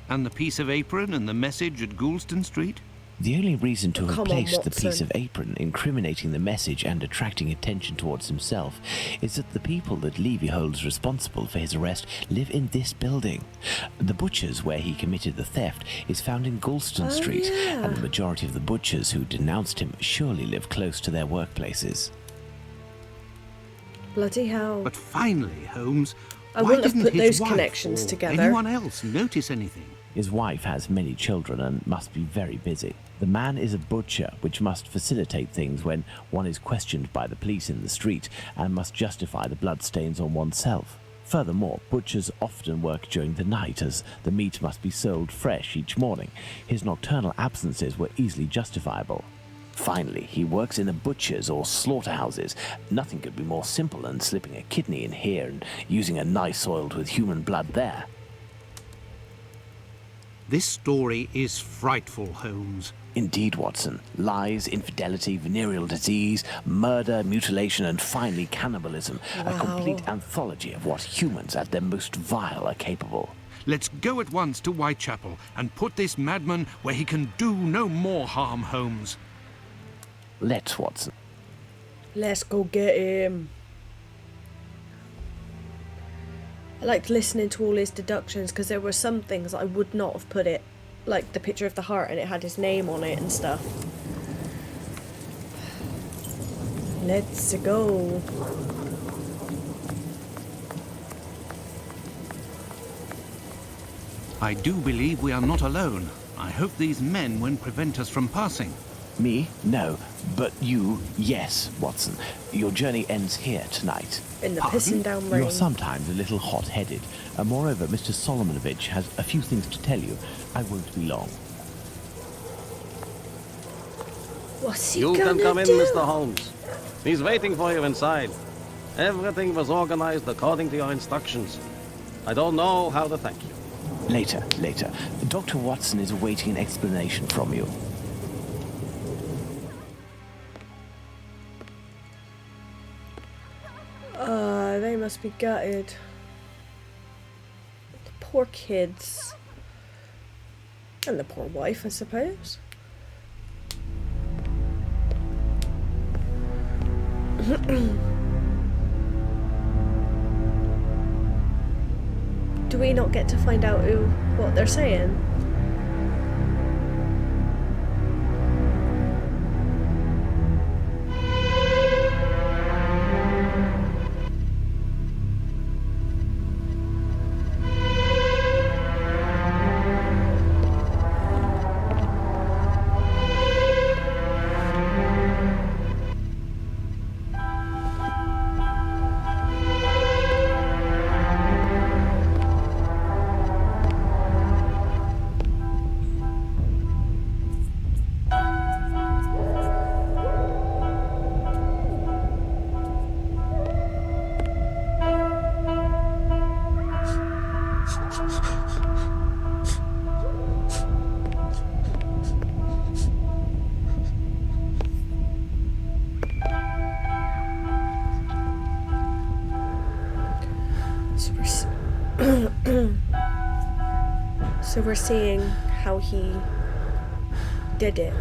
And the piece of apron and the message at Goulston Street? The only reason to have Come on, placed the Watson. piece of apron incriminating the message and attracting attention towards himself is that the people that Levy holds responsible for his arrest live in this building. The butcher's where he committed the theft is found in Goulston Street, yeah. and the majority of the butchers who denounced him surely live close to their workplaces. Bloody hell. But finally, Holmes, I why wouldn't have didn't put his those wife connections or together. anyone else notice anything? His wife has many children and must be very busy. The man is a butcher, which must facilitate things when one is questioned by the police in the street and must justify the bloodstains on oneself. Furthermore, butchers often work during the night as the meat must be sold fresh each morning. His nocturnal absences were easily justifiable. Finally, he works in the butchers or slaughterhouses. Nothing could be more simple than slipping a kidney in here and using a knife soiled with human blood there. This story is frightful, Holmes. Indeed, Watson. Lies, infidelity, venereal disease, murder, mutilation, and finally cannibalism. A complete anthology of what humans at their most vile are capable. Let's go at once to Whitechapel and put this madman where he can do no more harm, Holmes. Let's, Watson. Let's go get him. I liked listening to all his deductions because there were some things I would not have put it, like the picture of the heart and it had his name on it and stuff. Let's go. I do believe we are not alone. I hope these men won't prevent us from passing. Me? No. But you, yes, Watson. Your journey ends here tonight. In the Pardon? pissing down rain. You're sometimes a little hot-headed. Moreover, Mr. Solomonovich has a few things to tell you. I won't be long. What's he You gonna can come in, do? Mr. Holmes. He's waiting for you inside. Everything was organized according to your instructions. I don't know how to thank you. Later. Dr. Watson is awaiting an explanation from you. They must be gutted. The poor kids. And the poor wife, I suppose. Do we not get to find out what they're saying? So we're seeing how he did it.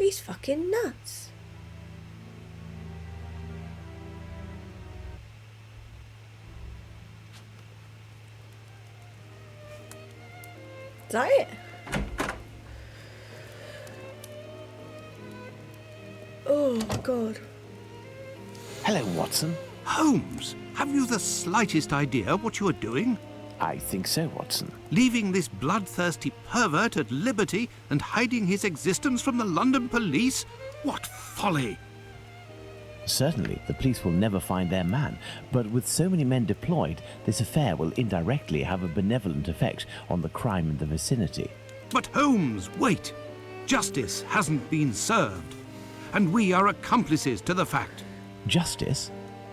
He's fucking nuts. Is that it? Oh, God. Hello, Watson. Holmes, have you the slightest idea what you are doing? I think so, Watson. Leaving this bloodthirsty pervert at liberty and hiding his existence from the London police? What folly! Certainly, the police will never find their man, but with so many men deployed, this affair will indirectly have a benevolent effect on the crime in the vicinity. But Holmes, wait! Justice hasn't been served, and we are accomplices to the fact. Justice?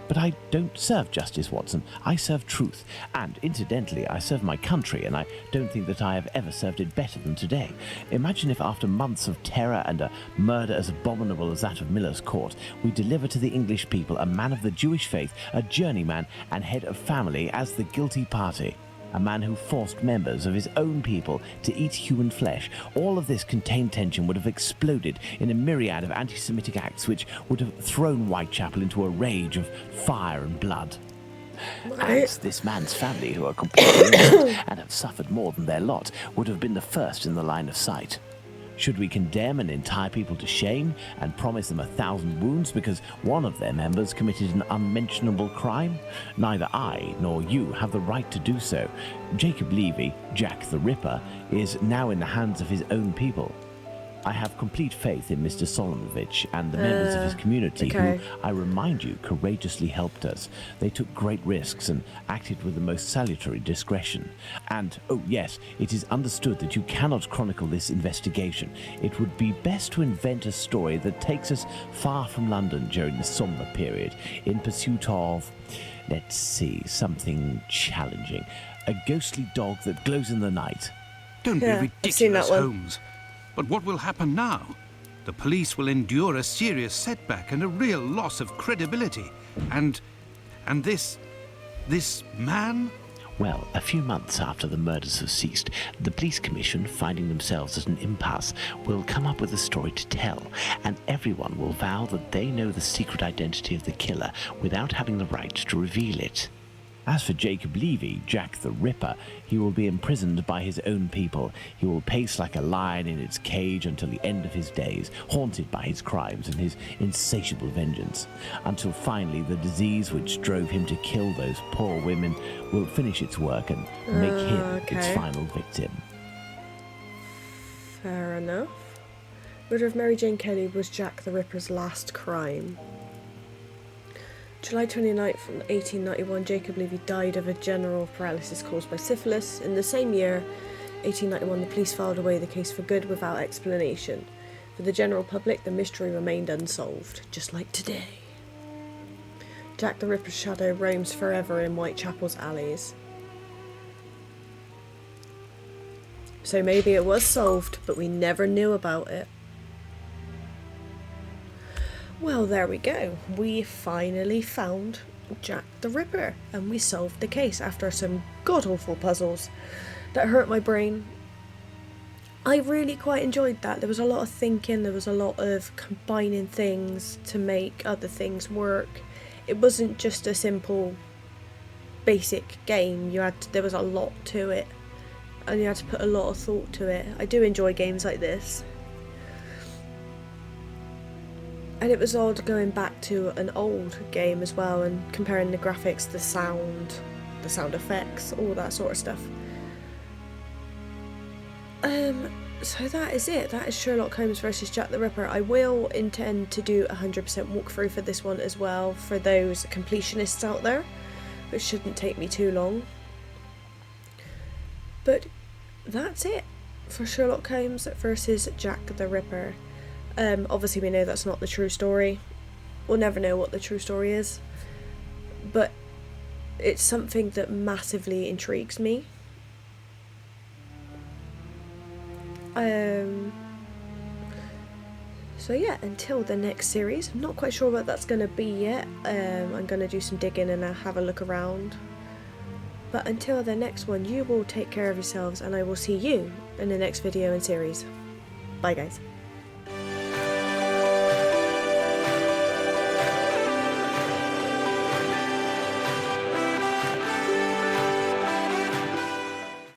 But I don't serve justice, Watson. I serve truth. And incidentally, I serve my country, and I don't think that I have ever served it better than today. Imagine if after months of terror and a murder as abominable as that of Miller's Court, we deliver to the English people a man of the Jewish faith, a journeyman and head of family as the guilty party. A man who forced members of his own people to eat human flesh. All of this contained tension would have exploded in a myriad of anti-Semitic acts which would have thrown Whitechapel into a rage of fire and blood. As this man's family, who are completely innocent and have suffered more than their lot, would have been the first in the line of sight. Should we condemn and entire people to shame and promise them 1,000 wounds because one of their members committed an unmentionable crime? Neither I nor you have the right to do so. Jacob Levy, Jack the Ripper, is now in the hands of his own people. I have complete faith in Mr. Solomovich and the members of his community okay. who, I remind you, courageously helped us. They took great risks and acted with the most salutary discretion. And, oh yes, it is understood that you cannot chronicle this investigation. It would be best to invent a story that takes us far from London during the sombre period, in pursuit of, let's see, something challenging. A ghostly dog that glows in the night. Don't Yeah, be I've seen that ridiculous, one. Holmes. But what will happen now? The police will endure a serious setback and a real loss of credibility. And this man? Well, a few months after the murders have ceased, the police commission, finding themselves at an impasse, will come up with a story to tell, and everyone will vow that they know the secret identity of the killer without having the right to reveal it. As for Jacob Levy, Jack the Ripper, he will be imprisoned by his own people. He will pace like a lion in its cage until the end of his days, haunted by his crimes and his insatiable vengeance, until finally the disease which drove him to kill those poor women will finish its work and make him its final victim. Fair enough. Murder of Mary Jane Kelly was Jack the Ripper's last crime. July 29th, 1891, Jacob Levy died of a general paralysis caused by syphilis. In the same year, 1891, the police filed away the case for good without explanation. For the general public, the mystery remained unsolved, just like today. Jack the Ripper's shadow roams forever in Whitechapel's alleys. So maybe it was solved, but we never knew about it. Well, there we go. We finally found Jack the Ripper, and we solved the case after some god-awful puzzles that hurt my brain. I really quite enjoyed that. There was a lot of thinking, there was a lot of combining things to make other things work. It wasn't just a simple, basic game. There was a lot to it, and you had to put a lot of thought to it. I do enjoy games like this. And it was odd going back to an old game as well and comparing the graphics, the sound effects, all that sort of stuff. So that is it. That is Sherlock Holmes versus Jack the Ripper. I will intend to do a 100% walkthrough for this one as well for those completionists out there, which shouldn't take me too long. But that's it for Sherlock Holmes versus Jack the Ripper. Obviously we know that's not the true story. We'll never know what the true story is. But it's something that massively intrigues me. So yeah, until the next series. I'm not quite sure what that's going to be yet. I'm going to do some digging and have a look around. But until the next one, you will take care of yourselves, and I will see you in the next video and series. Bye guys.